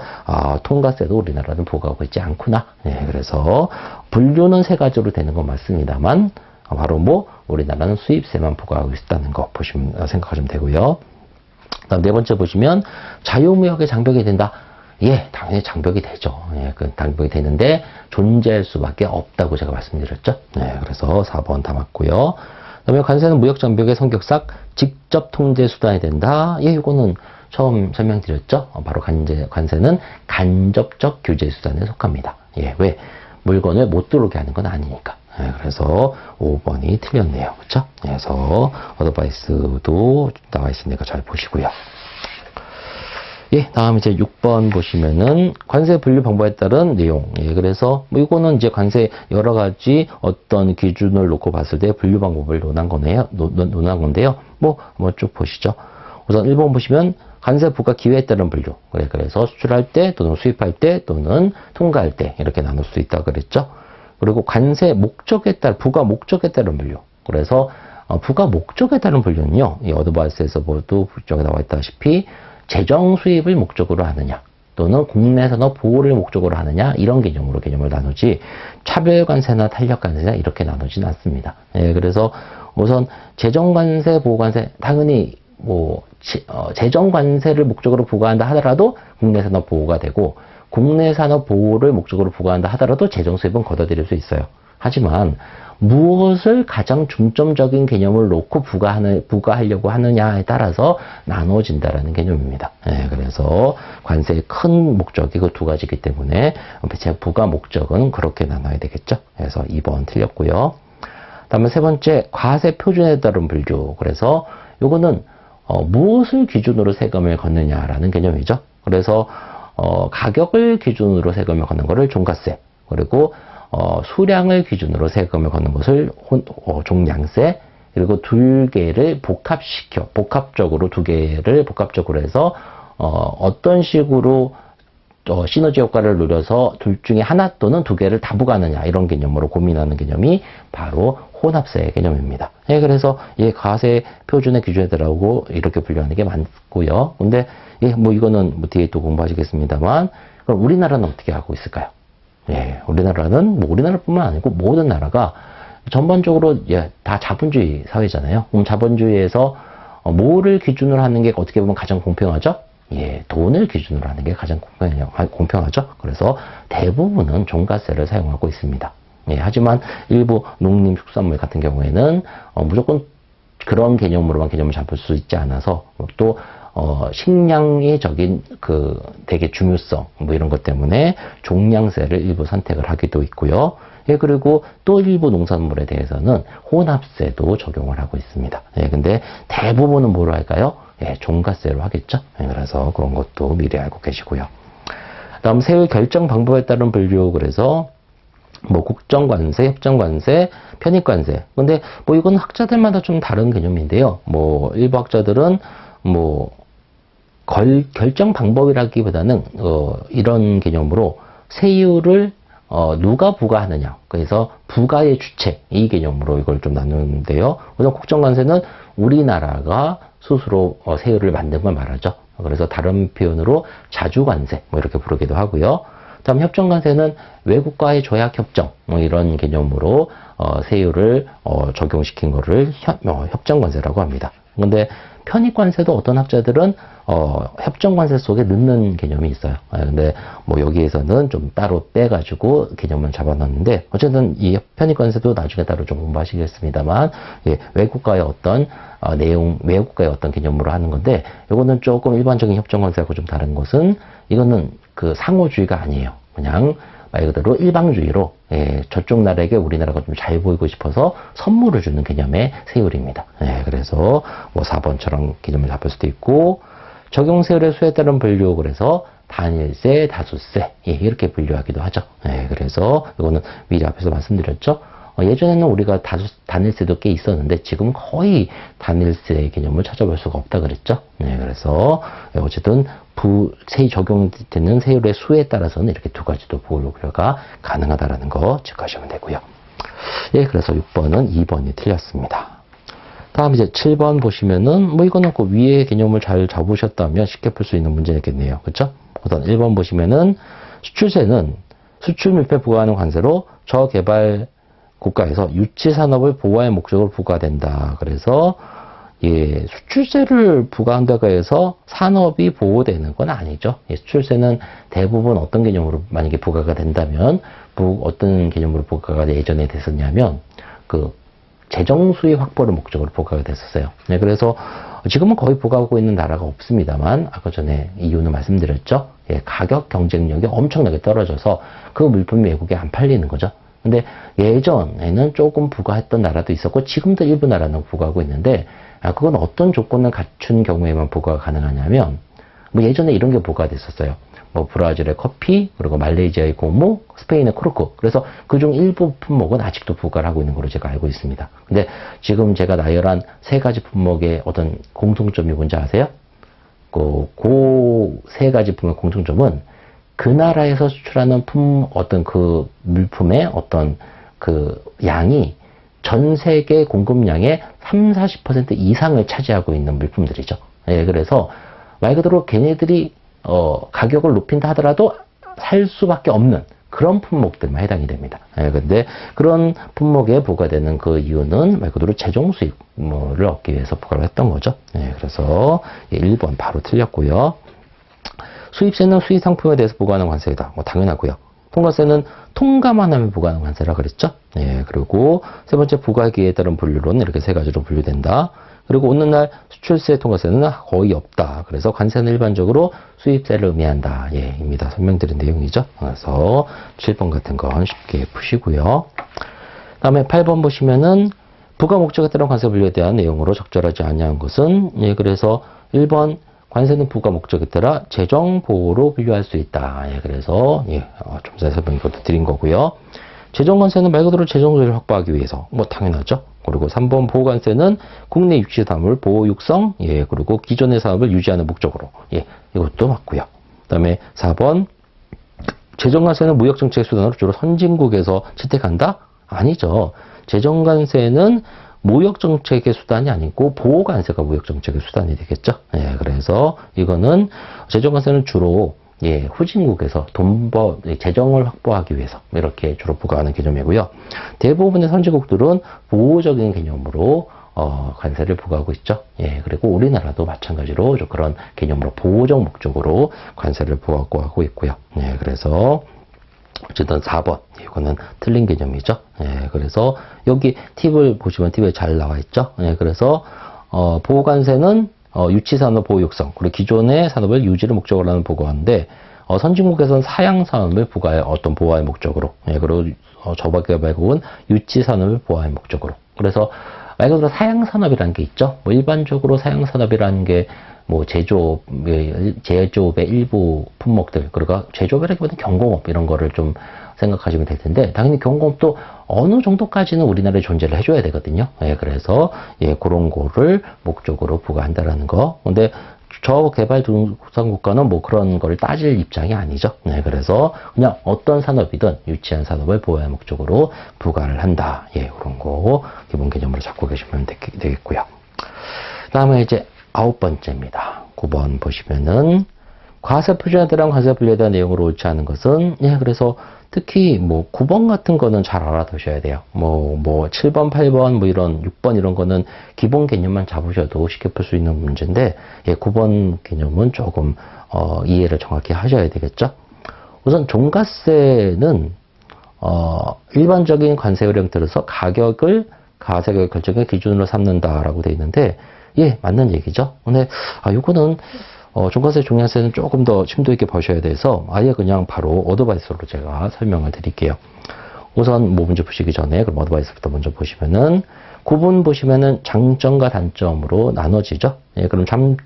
통과세도 우리나라는 부과하고 있지 않구나. 네, 그래서 분류는 세 가지로 되는 건 맞습니다만 바로 뭐 우리나라는 수입세만 부과하고 있다는 거 생각하시면 되고요. 그다음 네 번째 보시면 자유무역에 장벽이 된다. 예, 당연히 장벽이 되죠. 예, 그 장벽이 되는데 존재할 수밖에 없다고 제가 말씀드렸죠. 네, 그래서 4번 다 맞고요. 그다음에 관세는 무역 장벽의 성격상 직접 통제 수단이 된다. 예, 이거는 처음 설명드렸죠. 바로 관세는 간접적 규제 수단에 속합니다. 예, 왜? 물건을 못 들어오게 하는 건 아니니까. 예, 그래서 5번이 틀렸네요. 그렇죠? 그래서 어드바이스도 나와 있으니까 잘 보시고요. 예, 다음 이제 6번 보시면은 관세 분류 방법에 따른 내용. 예, 그래서 뭐 이거는 이제 관세 여러 가지 어떤 기준을 놓고 봤을 때 분류 방법을 논한 건데요. 뭐 한번 쭉 보시죠. 우선 1번 보시면 관세 부과 기회에 따른 분류. 그래서 수출할 때 또는 수입할 때 또는 통과할 때 이렇게 나눌 수 있다 그랬죠. 그리고 관세 목적에 따른 부과 목적에 따른 분류. 그래서 부과 목적에 따른 분류는요. 이 어드바이스에서 모두 부정에 나와 있다시피 재정 수입을 목적으로 하느냐 또는 국내 산업 보호를 목적으로 하느냐 이런 개념으로 개념을 나누지 차별관세나 탄력관세나 이렇게 나누진 않습니다. 예, 그래서 우선 재정관세, 보호관세 당연히 뭐 재정관세를 목적으로 부과한다 하더라도 국내 산업 보호가 되고 국내 산업 보호를 목적으로 부과한다 하더라도 재정 수입은 걷어들일 수 있어요. 하지만 무엇을 가장 중점적인 개념을 놓고 부과하려고 하느냐에 따라서 나눠진다라는 개념입니다. 예, 그래서 관세의 큰 목적이 그 두 가지이기 때문에 제 부과 목적은 그렇게 나눠야 되겠죠. 그래서 2번 틀렸고요. 다음에 세 번째, 과세 표준에 따른 분류. 그래서 요거는 무엇을 기준으로 세금을 걷느냐라는 개념이죠. 그래서 가격을 기준으로 세금을 걷는 거를 종가세, 그리고 수량을 기준으로 세금을 걷는 것을 종량세, 그리고 두 개를 복합적으로 두 개를 복합적으로 해서 어떤 식으로 시너지 효과를 누려서 둘 중에 하나 또는 두 개를 다 부과하느냐 이런 개념으로 고민하는 개념이 바로 혼합세의 개념입니다. 예, 그래서 과세 표준의 기준에들하고 이렇게 분류하는 게 많고요. 근데 뭐 이거는 뭐 뒤에 또 공부하시겠습니다만, 그럼 우리나라는 어떻게 하고 있을까요? 예, 우리나라는 뭐 우리나라뿐만 아니고 모든 나라가 전반적으로 다 자본주의 사회잖아요. 그럼 자본주의에서 뭐를 기준으로 하는 게 어떻게 보면 가장 공평하죠? 예, 돈을 기준으로 하는 게 가장 공평하죠. 그래서 대부분은 종가세를 사용하고 있습니다. 예, 하지만 일부 농림축산물 같은 경우에는 무조건 그런 개념으로만 개념을 잡을 수 있지 않아서 또 식량의 적인 되게 중요성 뭐 이런 것 때문에 종량세를 일부 선택을 하기도 있고요. 예, 그리고 또 일부 농산물에 대해서는 혼합세도 적용을 하고 있습니다. 예, 근데 대부분은 뭐로 할까요? 예, 종가세로 하겠죠. 예, 그래서 그런 것도 미리 알고 계시고요. 다음 세율 결정 방법에 따른 분류. 그래서 뭐 국정관세, 협정관세, 편입관세. 근데 뭐 이건 학자들마다 좀 다른 개념인데요. 뭐 일부 학자들은 뭐 결정 방법이라기보다는 이런 개념으로 세율을 누가 부과하느냐, 그래서 부과의 주체 이 개념으로 이걸 좀 나누는데요. 우선 국정관세는 우리나라가 스스로 세율을 만든 걸 말하죠. 그래서 다른 표현으로 자주관세 뭐 이렇게 부르기도 하고요. 다음 협정관세는 외국과의 조약협정 뭐 이런 개념으로 세율을 적용시킨 거를 협정관세라고 합니다. 근데 편입관세도 어떤 학자들은 협정관세 속에 넣는 개념이 있어요. 근데 뭐 여기에서는 좀 따로 빼가지고 개념을 잡아놨는데, 어쨌든 이 편입관세도 나중에 따로 좀 공부하시겠습니다만, 예, 외국과의 어떤 외국과의 어떤 개념으로 하는 건데, 이거는 조금 일반적인 협정관세하고 좀 다른 것은, 이거는 상호주의가 아니에요. 그냥 말 그대로 일방주의로, 예, 저쪽 나라에게 우리나라가 좀 잘 보이고 싶어서 선물을 주는 개념의 세율입니다. 예, 그래서 뭐 4번처럼 개념을 잡을 수도 있고, 적용세율의 수에 따른 분류. 그래서 단일세, 다수세, 예, 이렇게 분류하기도 하죠. 예, 그래서 이거는 미리 앞에서 말씀드렸죠. 예전에는 우리가 단일세도 꽤 있었는데 지금 거의 단일세 개념을 찾아볼 수가 없다 그랬죠. 네, 그래서 어쨌든 세이 적용되는 세율의 수에 따라서는 이렇게 두 가지도 부호가 가능하다라는 거 체크하시면 되고요. 예, 그래서 6번은 2번이 틀렸습니다. 다음 이제 7번 보시면은 뭐 이거는 그 위에 개념을 잘 잡으셨다면 쉽게 풀 수 있는 문제겠네요. 그렇죠? 우선 1번 보시면은 수출세는 수출 밀폐 부과하는 관세로 저개발 국가에서 유치 산업을 보호할 목적으로 부과된다. 그래서 예, 수출세를 부과한다고 해서 산업이 보호되는 건 아니죠. 예, 수출세는 대부분 어떤 개념으로 만약에 부과가 된다면 어떤 개념으로 부과가 예전에 됐었냐면 그 재정 수입 확보를 목적으로 부과가 됐었어요. 네, 그래서 지금은 거의 부과하고 있는 나라가 없습니다만 아까 전에 이유는 말씀드렸죠. 예, 가격 경쟁력이 엄청나게 떨어져서 그 물품이 외국에 안 팔리는 거죠. 근데 예전에는 조금 부과했던 나라도 있었고 지금도 일부 나라는 부과하고 있는데 그건 어떤 조건을 갖춘 경우에만 부과가 가능하냐면 뭐 예전에 이런 게 부과가 됐었어요. 뭐 브라질의 커피, 그리고 말레이시아의 고무, 스페인의 코르크. 그래서 그중 일부 품목은 아직도 부과를 하고 있는 걸로 제가 알고 있습니다. 근데 지금 제가 나열한 세 가지 품목의 어떤 공통점이 뭔지 아세요? 그 세 가지 품목의 공통점은 그 나라에서 수출하는 어떤 그 물품의 어떤 그 양이 전 세계 공급량의 30-40% 이상을 차지하고 있는 물품들이죠. 예, 그래서 말 그대로 걔네들이 가격을 높인다 하더라도 살 수밖에 없는 그런 품목들만 해당이 됩니다. 예, 근데 그런 품목에 부과되는 그 이유는 말 그대로 재정 수입을 얻기 위해서 부과를 했던 거죠. 예, 그래서 1번 바로 틀렸고요. 수입세는 수입 상품에 대해서 부과하는 관세이다. 뭐 당연하고요. 통과세는 통과만 하면 부과하는 관세라 그랬죠. 예, 그리고 세 번째 부과기에 따른 분류로는 이렇게 세 가지로 분류된다. 그리고 오늘날 수출세 통과세는 거의 없다. 그래서 관세는 일반적으로 수입세를 의미한다. 예, 입니다. 설명드린 내용이죠. 그래서 7번 같은 건 쉽게 푸시고요. 다음에 8번 보시면은 부과 목적에 따른 관세 분류에 대한 내용으로 적절하지 아니한 것은 예, 그래서 1번 관세는 부과 목적에 따라 재정 보호로 분류할 수 있다. 예, 그래서 예, 좀 전에 설명 이것도 드린 거고요. 재정 관세는 말 그대로 재정 조절을 확보하기 위해서 뭐 당연하죠. 그리고 3번 보호 관세는 국내 육지 산업을 보호 육성, 예, 그리고 기존의 산업을 유지하는 목적으로, 예, 이것도 맞고요. 그다음에 4번 재정 관세는 무역 정책의 수단으로 주로 선진국에서 채택한다? 아니죠. 재정 관세는 무역 정책의 수단이 아니고 보호 관세가 무역 정책의 수단이 되겠죠. 예, 그래서 이거는 재정 관세는 주로 예, 후진국에서 재정을 확보하기 위해서 이렇게 주로 부과하는 개념이고요. 대부분의 선진국들은 보호적인 개념으로 관세를 부과하고 있죠. 예, 그리고 우리나라도 마찬가지로 그런 개념으로 보호적 목적으로 관세를 부과하고 있고요. 예, 그래서 어쨌든 4번 이거는 틀린 개념이죠. 예, 그래서 여기 팁을 보시면 팁에 잘 나와 있죠. 예, 그래서 보호관세는 유치산업 보호 육성 그리고 기존의 산업을 유지를 목적으로 하는 보호하는데 선진국에서는 사양산업을 부과해 어떤 보호할 목적으로 예, 그리고 저개발국은 유치산업을 보호할 목적으로 그래서 말 그대로 사양산업이라는 게 있죠. 뭐 일반적으로 사양산업이라는 게 뭐 제조업의 일부 품목들, 그리고 제조업이라기보다는 경공업 이런 거를 좀 생각하시면 될 텐데, 당연히 경공업도 어느 정도까지는 우리나라에 존재를 해줘야 되거든요. 예, 그래서 예, 그런 거를 목적으로 부과한다라는 거. 근데 저개발도상국가는 뭐 그런 거를 따질 입장이 아니죠. 네, 그래서 그냥 어떤 산업이든 유치한 산업을 보호할 목적으로 부과를 한다. 예, 그런 거 기본 개념으로 잡고 계시면 되겠고요. 다음에 이제 9번째입니다. 9번 보시면은 과세 표준에 대한 관세 분류에 대한 내용으로 옳지 않은 것은 예, 그래서 특히 뭐 9번 같은 거는 잘 알아두셔야 돼요. 뭐 7번, 8번, 뭐 이런 6번 이런 거는 기본 개념만 잡으셔도 쉽게 풀 수 있는 문제인데 예, 9번 개념은 조금 이해를 정확히 하셔야 되겠죠. 우선 종가세는 일반적인 관세 요령 들어서 가세가격 결정의 기준으로 삼는다라고 되어 있는데 예, 맞는 얘기죠. 근데 이거는 종가세, 종량세는 조금 더 심도 있게 보셔야 돼서 아예 그냥 바로 어드바이스로 제가 설명을 드릴게요. 우선 뭐 문제 푸시기 전에 그럼 어드바이스부터 먼저 보시면은 구분 보시면은 장점과 단점으로 나눠지죠. 예, 그럼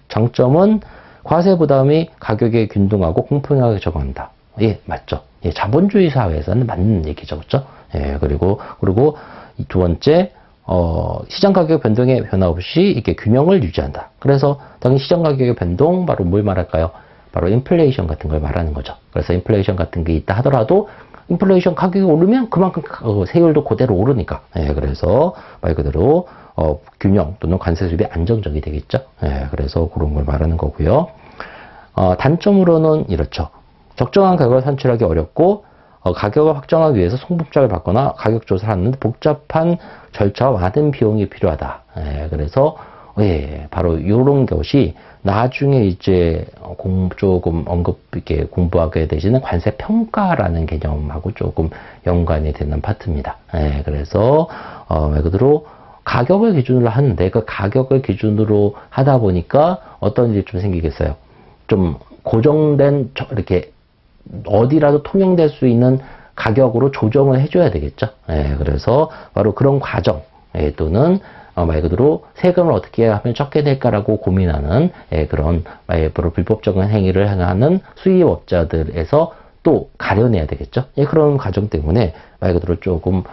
장점은 과세 부담이 가격에 균등하고 공평하게 적용한다. 예, 맞죠. 예, 자본주의 사회에서는 맞는 얘기죠. 그렇죠? 예, 그리고 두 번째, 시장 가격 변동에 변화 없이 이렇게 균형을 유지한다. 그래서 당연히 시장 가격의 변동, 바로 뭘 말할까요? 바로 인플레이션 같은 걸 말하는 거죠. 그래서 인플레이션 같은 게 있다 하더라도 인플레이션 가격이 오르면 그만큼 세율도 그대로 오르니까. 예, 그래서 말 그대로 균형 또는 관세 수입이 안정적이 되겠죠. 예, 그래서 그런 걸 말하는 거고요. 단점으로는 이렇죠. 적정한 가격을 산출하기 어렵고 가격을 확정하기 위해서 송부장을 받거나 가격 조사를 하는 복잡한 절차와 많은 비용이 필요하다. 예, 그래서 예, 바로 이런 것이 나중에 이제 조금 이렇게 공부하게 되시는 관세 평가라는 개념하고 조금 연관이 되는 파트입니다. 예, 그래서 말 그대로 가격을 기준으로 하는데 그 가격을 기준으로 하다 보니까 어떤 일이 좀 생기겠어요. 좀 고정된 이렇게 어디라도 통용될 수 있는 가격으로 조정을 해줘야 되겠죠. 예, 그래서 바로 그런 과정 또는 말 그대로 세금을 어떻게 하면 적게 될까라고 고민하는 그런 불법적인 행위를 행하는 수입업자들에서 또 가려내야 되겠죠. 그런 과정 때문에 말 그대로 조금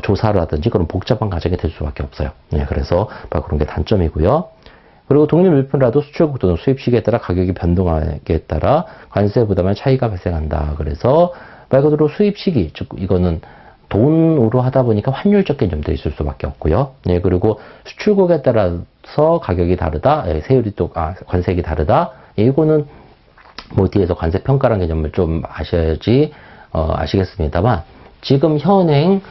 조사를 하든지 그런 복잡한 과정이 될 수밖에 없어요. 그래서 바로 그런 게 단점이고요. 그리고 독립 물품이라도 수출국 또는 수입 시기에 따라 가격이 변동하기에 따라 관세 부담의 차이가 발생한다. 그래서 말 그대로 수입 시기, 즉 이거는 돈으로 하다 보니까 환율적 개념도 있을 수밖에 없고요. 그리고 수출국에 따라서 가격이 다르다, 세율이 또 관세액이 다르다. 이거는 뭐 뒤에서 관세 평가라는 개념을 좀 아셔야지 아시겠습니다만 지금 현행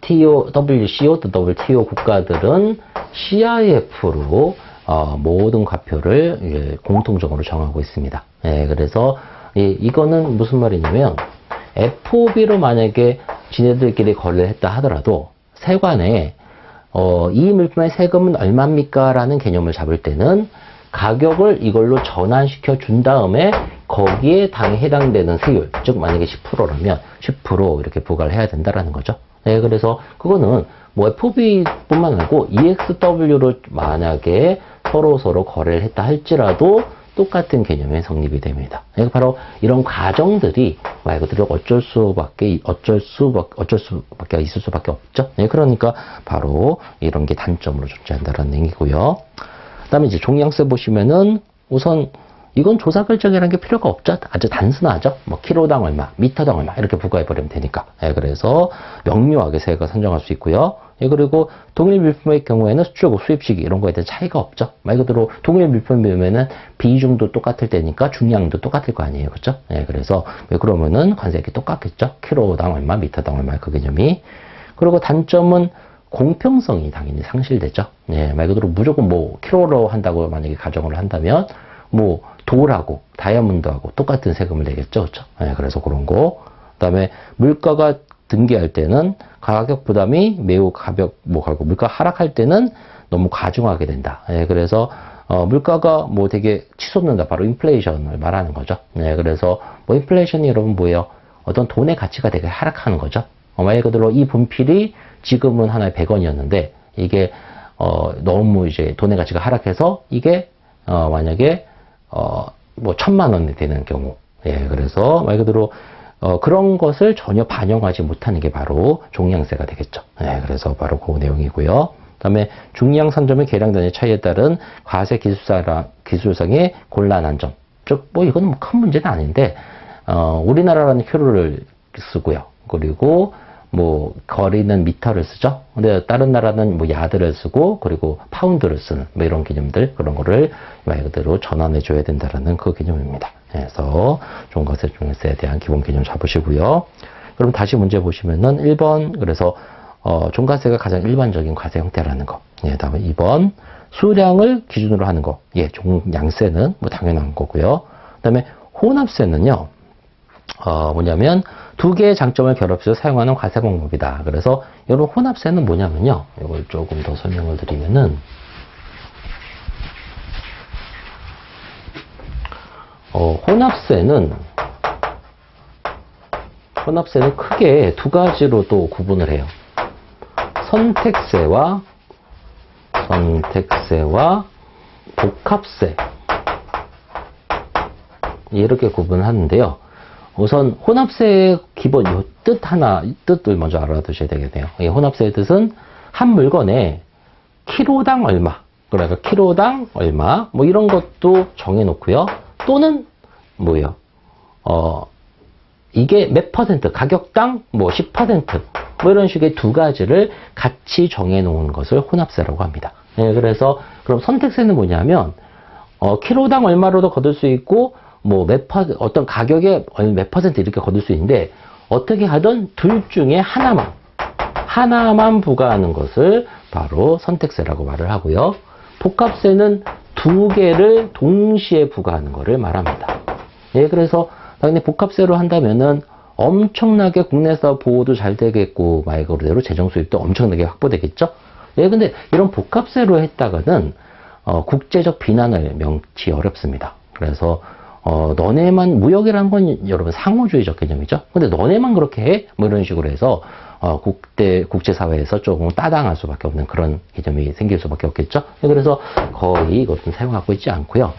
WCO 또 WTO 국가들은 CIF로 모든 과표를 공통적으로 정하고 있습니다. 그래서 이거는 무슨 말이냐면 FOB로 만약에 지네들끼리 거래를 했다 하더라도 세관에 이 물품의 세금은 얼마입니까? 라는 개념을 잡을 때는 가격을 이걸로 전환시켜 준 다음에 거기에 당에 해당되는 세율, 즉 만약에 10%라면 10% 이렇게 부과를 해야 된다라는 거죠. 그래서 그거는 뭐 FOB뿐만 아니고 EXW로 만약에 서로 거래를 했다 할지라도 똑같은 개념의 성립이 됩니다. 바로 이런 과정들이 말 그대로 어쩔 수밖에 있을 수밖에 없죠. 그러니까 바로 이런 게 단점으로 존재한다는 얘기고요. 그다음에 이제 종량세 보시면은 우선 이건 조사 결정이라는 게 필요가 없죠. 아주 단순하죠. 뭐 킬로당 얼마, 미터당 얼마 이렇게 부과해버리면 되니까. 그래서 명료하게 세가 산정할 수 있고요. 그리고 동일 물품의 경우에는 수출국 수입 시기 이런 거에 대한 차이가 없죠. 말 그대로 동일 물품이면은 비중도 똑같을 때니까 중량도 똑같을 거 아니에요, 그렇죠? 그래서 그러면은 관세액이 똑같겠죠. 킬로당 얼마, 미터당 얼마 그 개념이. 그리고 단점은 공평성이 당연히 상실되죠. 말 그대로 무조건 뭐 킬로로 한다고 만약에 가정을 한다면 뭐 돌하고 다이아몬드하고 똑같은 세금을 내겠죠, 그렇죠? 그래서 그런 거. 그다음에 물가가 등기할 때는 가격 부담이 매우 가고 물가 하락할 때는 너무 과중하게 된다. 그래서 물가가 뭐 되게 치솟는다. 바로 인플레이션을 말하는 거죠. 그래서 뭐 인플레이션이 여러분 뭐예요? 어떤 돈의 가치가 되게 하락하는 거죠. 말 그대로 이 분필이 지금은 하나에 100원이었는데 이게 너무 이제 돈의 가치가 하락해서 이게 만약에 뭐 1000만 원이 되는 경우. 그래서 말 그대로 그런 것을 전혀 반영하지 못하는 게 바로 종량세가 되겠죠. 그래서 바로 그 내용이고요. 그다음에 중량 산점의 계량단위 차이에 따른 과세 기술상의 곤란한 점. 즉, 뭐 이건 뭐 큰 문제는 아닌데, 우리나라라는 킬로를 쓰고요. 그리고 뭐 거리는 미터를 쓰죠. 근데 다른 나라는 뭐 야드를 쓰고 그리고 파운드를 쓰는 뭐 이런 개념들 그런 거를 말 그대로 전환해 줘야 된다라는 그 개념입니다. 그래서 종가세 종량세에 대한 기본 개념 잡으시고요. 그럼 다시 문제 보시면은 1번 그래서 종가세가 가장 일반적인 과세 형태라는 거. 다음에 2번 수량을 기준으로 하는 거. 종량세는 뭐 당연한 거고요. 그다음에 혼합세는요. 뭐냐면 두 개의 장점을 결합해서 사용하는 과세 방법이다. 그래서 이런 혼합세는 뭐냐면요. 이걸 조금 더 설명을 드리면은 혼합세는 크게 두 가지로 또 구분을 해요. 선택세와 복합세 이렇게 구분하는데요. 우선 혼합세의 기본 요 뜻을 먼저 알아두셔야 되겠네요. 이 혼합세의 뜻은 한 물건에 키로당 얼마, 그러니까 키로당 얼마, 뭐 이런 것도 정해놓고요. 또는 뭐예요? 이게 몇 퍼센트, 가격당 뭐 10%, 뭐 이런 식의 두 가지를 같이 정해놓은 것을 혼합세라고 합니다. 네, 그래서 그럼 선택세는 뭐냐면 키로당 얼마로도 거둘 수 있고 뭐 어떤 가격에 몇 퍼센트 이렇게 거둘 수 있는데 어떻게 하든 둘 중에 하나만 부과하는 것을 바로 선택세라고 말을 하고요. 복합세는 두 개를 동시에 부과하는 것을 말합니다. 예, 그래서 당연히 복합세로 한다면은 엄청나게 국내에서 보호도 잘 되겠고 말 그대로 재정 수입도 엄청나게 확보되겠죠. 예, 근데 이런 복합세로 했다가는 국제적 비난을 명치 어렵습니다. 그래서 너네만 무역이라는 건 여러분 상호주의적 개념이죠. 근데 너네만 그렇게 해? 뭐 이런 식으로 해서 국제사회에서 조금 따당할 수밖에 없는 그런 개념이 생길 수밖에 없겠죠. 그래서 거의 이것은 사용하고 있지 않고요.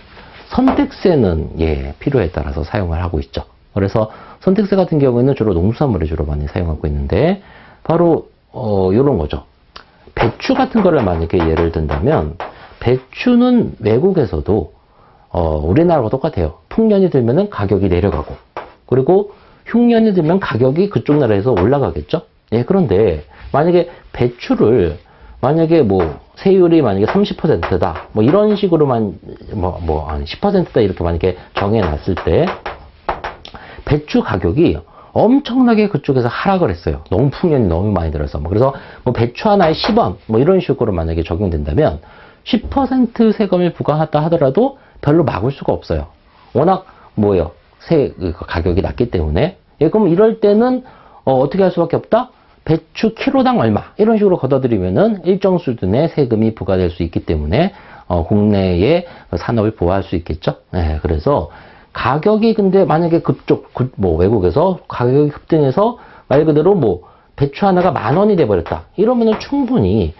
선택세는 예, 필요에 따라서 사용을 하고 있죠. 그래서 선택세 같은 경우에는 주로 농수산물에 주로 많이 사용하고 있는데 바로 이런 거죠. 배추 같은 거를 만약에 예를 든다면 배추는 외국에서도 우리나라와 똑같아요. 풍년이 들면은 가격이 내려가고 그리고 흉년이 들면 가격이 그쪽 나라에서 올라가겠죠. 예, 그런데 만약에 배추를 만약에 뭐 세율이 만약에 30%다 뭐 이런 식으로만 한 10%다 이렇게 만약에 정해놨을 때 배추 가격이 엄청나게 그쪽에서 하락을 했어요. 너무 풍년이 너무 많이 들어서 그래서 뭐 배추 하나에 10원 뭐 이런 식으로 만약에 적용된다면 10% 세금을 부과하다 하더라도 별로 막을 수가 없어요. 워낙 가격이 낮기 때문에. 예, 그럼 이럴 때는 어떻게 할 수밖에 없다? 배추 키로당 얼마 이런 식으로 걷어들이면은 일정 수준의 세금이 부과될 수 있기 때문에 국내의 산업을 보호할 수 있겠죠. 예, 그래서 가격이 근데 만약에 외국에서 가격이 급등해서 말 그대로 배추 하나가 10,000원이 돼버렸다. 이러면은 충분히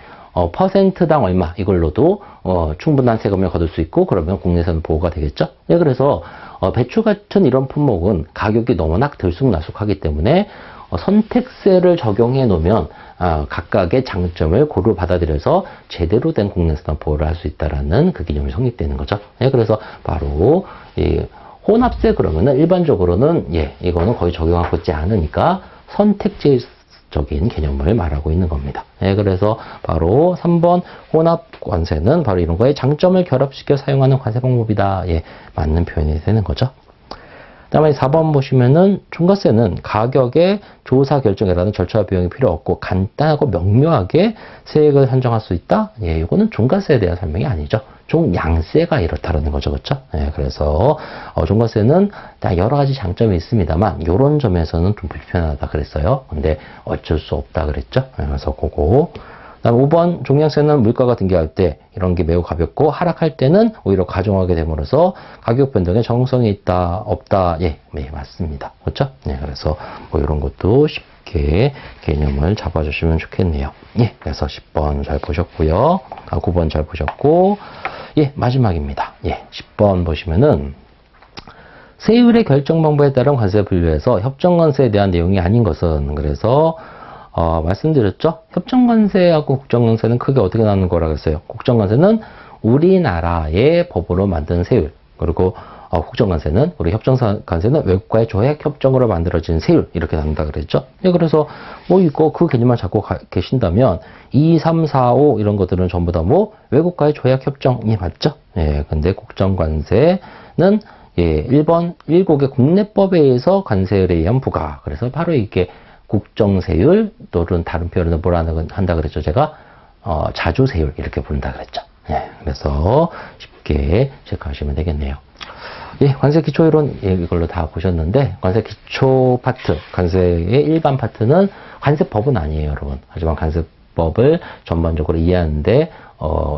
퍼센트당 얼마 이걸로도 충분한 세금을 거둘 수 있고 그러면 국내에서는 보호가 되겠죠. 예, 그래서 배추 같은 이런 품목은 가격이 너무나 들쑥날쑥하기 때문에 선택세를 적용해 놓으면 각각의 장점을 고루 받아들여서 제대로 된 국내산 보호를 할 수 있다라는 그 개념이 성립되는 거죠. 예, 그래서 바로 이 혼합세 그러면은 일반적으로는 이거는 거의 적용하고 있지 않으니까 선택제적인 개념을 말하고 있는 겁니다. 예, 그래서 바로 3번 혼합관세는 바로 이런 거에 장점을 결합시켜 사용하는 관세 방법이다. 예, 맞는 표현이 되는 거죠. 다음에 4번 보시면은 종가세는 가격의 조사 결정이라는 절차와 비용이 필요 없고 간단하고 명료하게 세액을 산정할 수 있다. 예, 이거는 종가세에 대한 설명이 아니죠. 종양세가 이렇다라는 거죠, 그렇죠? 예, 그래서 종가세는 여러 가지 장점이 있습니다만 이런 점에서는 좀 불편하다 그랬어요. 근데 어쩔 수 없다 그랬죠. 예, 그래서 그거. 다음 5번 종량세는 물가가 등기할 때 이런 게 매우 가볍고 하락할 때는 오히려 가중하게 됨으로써 가격 변동에 정성이 있다 없다. 예, 네, 맞습니다. 그렇죠? 예, 그래서 이런 것도 쉽게 개념을 잡아주시면 좋겠네요. 예, 그래서 10번 잘 보셨고요. 9번 잘 보셨고 예, 마지막입니다. 예, 10번 보시면은 세율의 결정 방법에 따른 관세에 분류해서 협정관세에 대한 내용이 아닌 것은 그래서 말씀드렸죠? 협정관세하고 국정관세는 크게 어떻게 나누는 거라고 했어요? 국정관세는 우리나라의 법으로 만든 세율, 그리고 국정관세는, 우리 협정관세는 외국과의 조약 협정으로 만들어진 세율, 이렇게 나눈다 그랬죠? 예, 그래서 그 개념만 잡고 계신다면 2, 3, 4, 5 이런 것들은 전부 다 외국과의 조약 협정이 맞죠? 예, 근데 국정관세는 예, 1번 1곡의 국내법에 의해서 관세율에 의한 부과. 그래서 바로 이게 국정세율 또는 다른 표현으로 뭐라 한다 그랬죠? 제가 자주세율 이렇게 부른다 그랬죠. 예, 그래서 쉽게 체크하시면 되겠네요. 예, 관세 기초이론 이걸로 다 보셨는데 관세 기초 파트, 관세의 일반 파트는 관세법은 아니에요, 여러분. 하지만 관세법을 전반적으로 이해하는데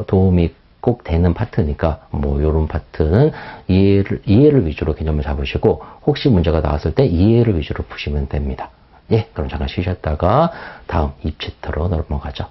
도움이 꼭 되는 파트니까 요런 파트는 이해를 위주로 개념을 잡으시고 혹시 문제가 나왔을 때 이해를 위주로 푸시면 됩니다. 예, 그럼 잠깐 쉬셨다가 다음 입 챕터로 넘어가죠.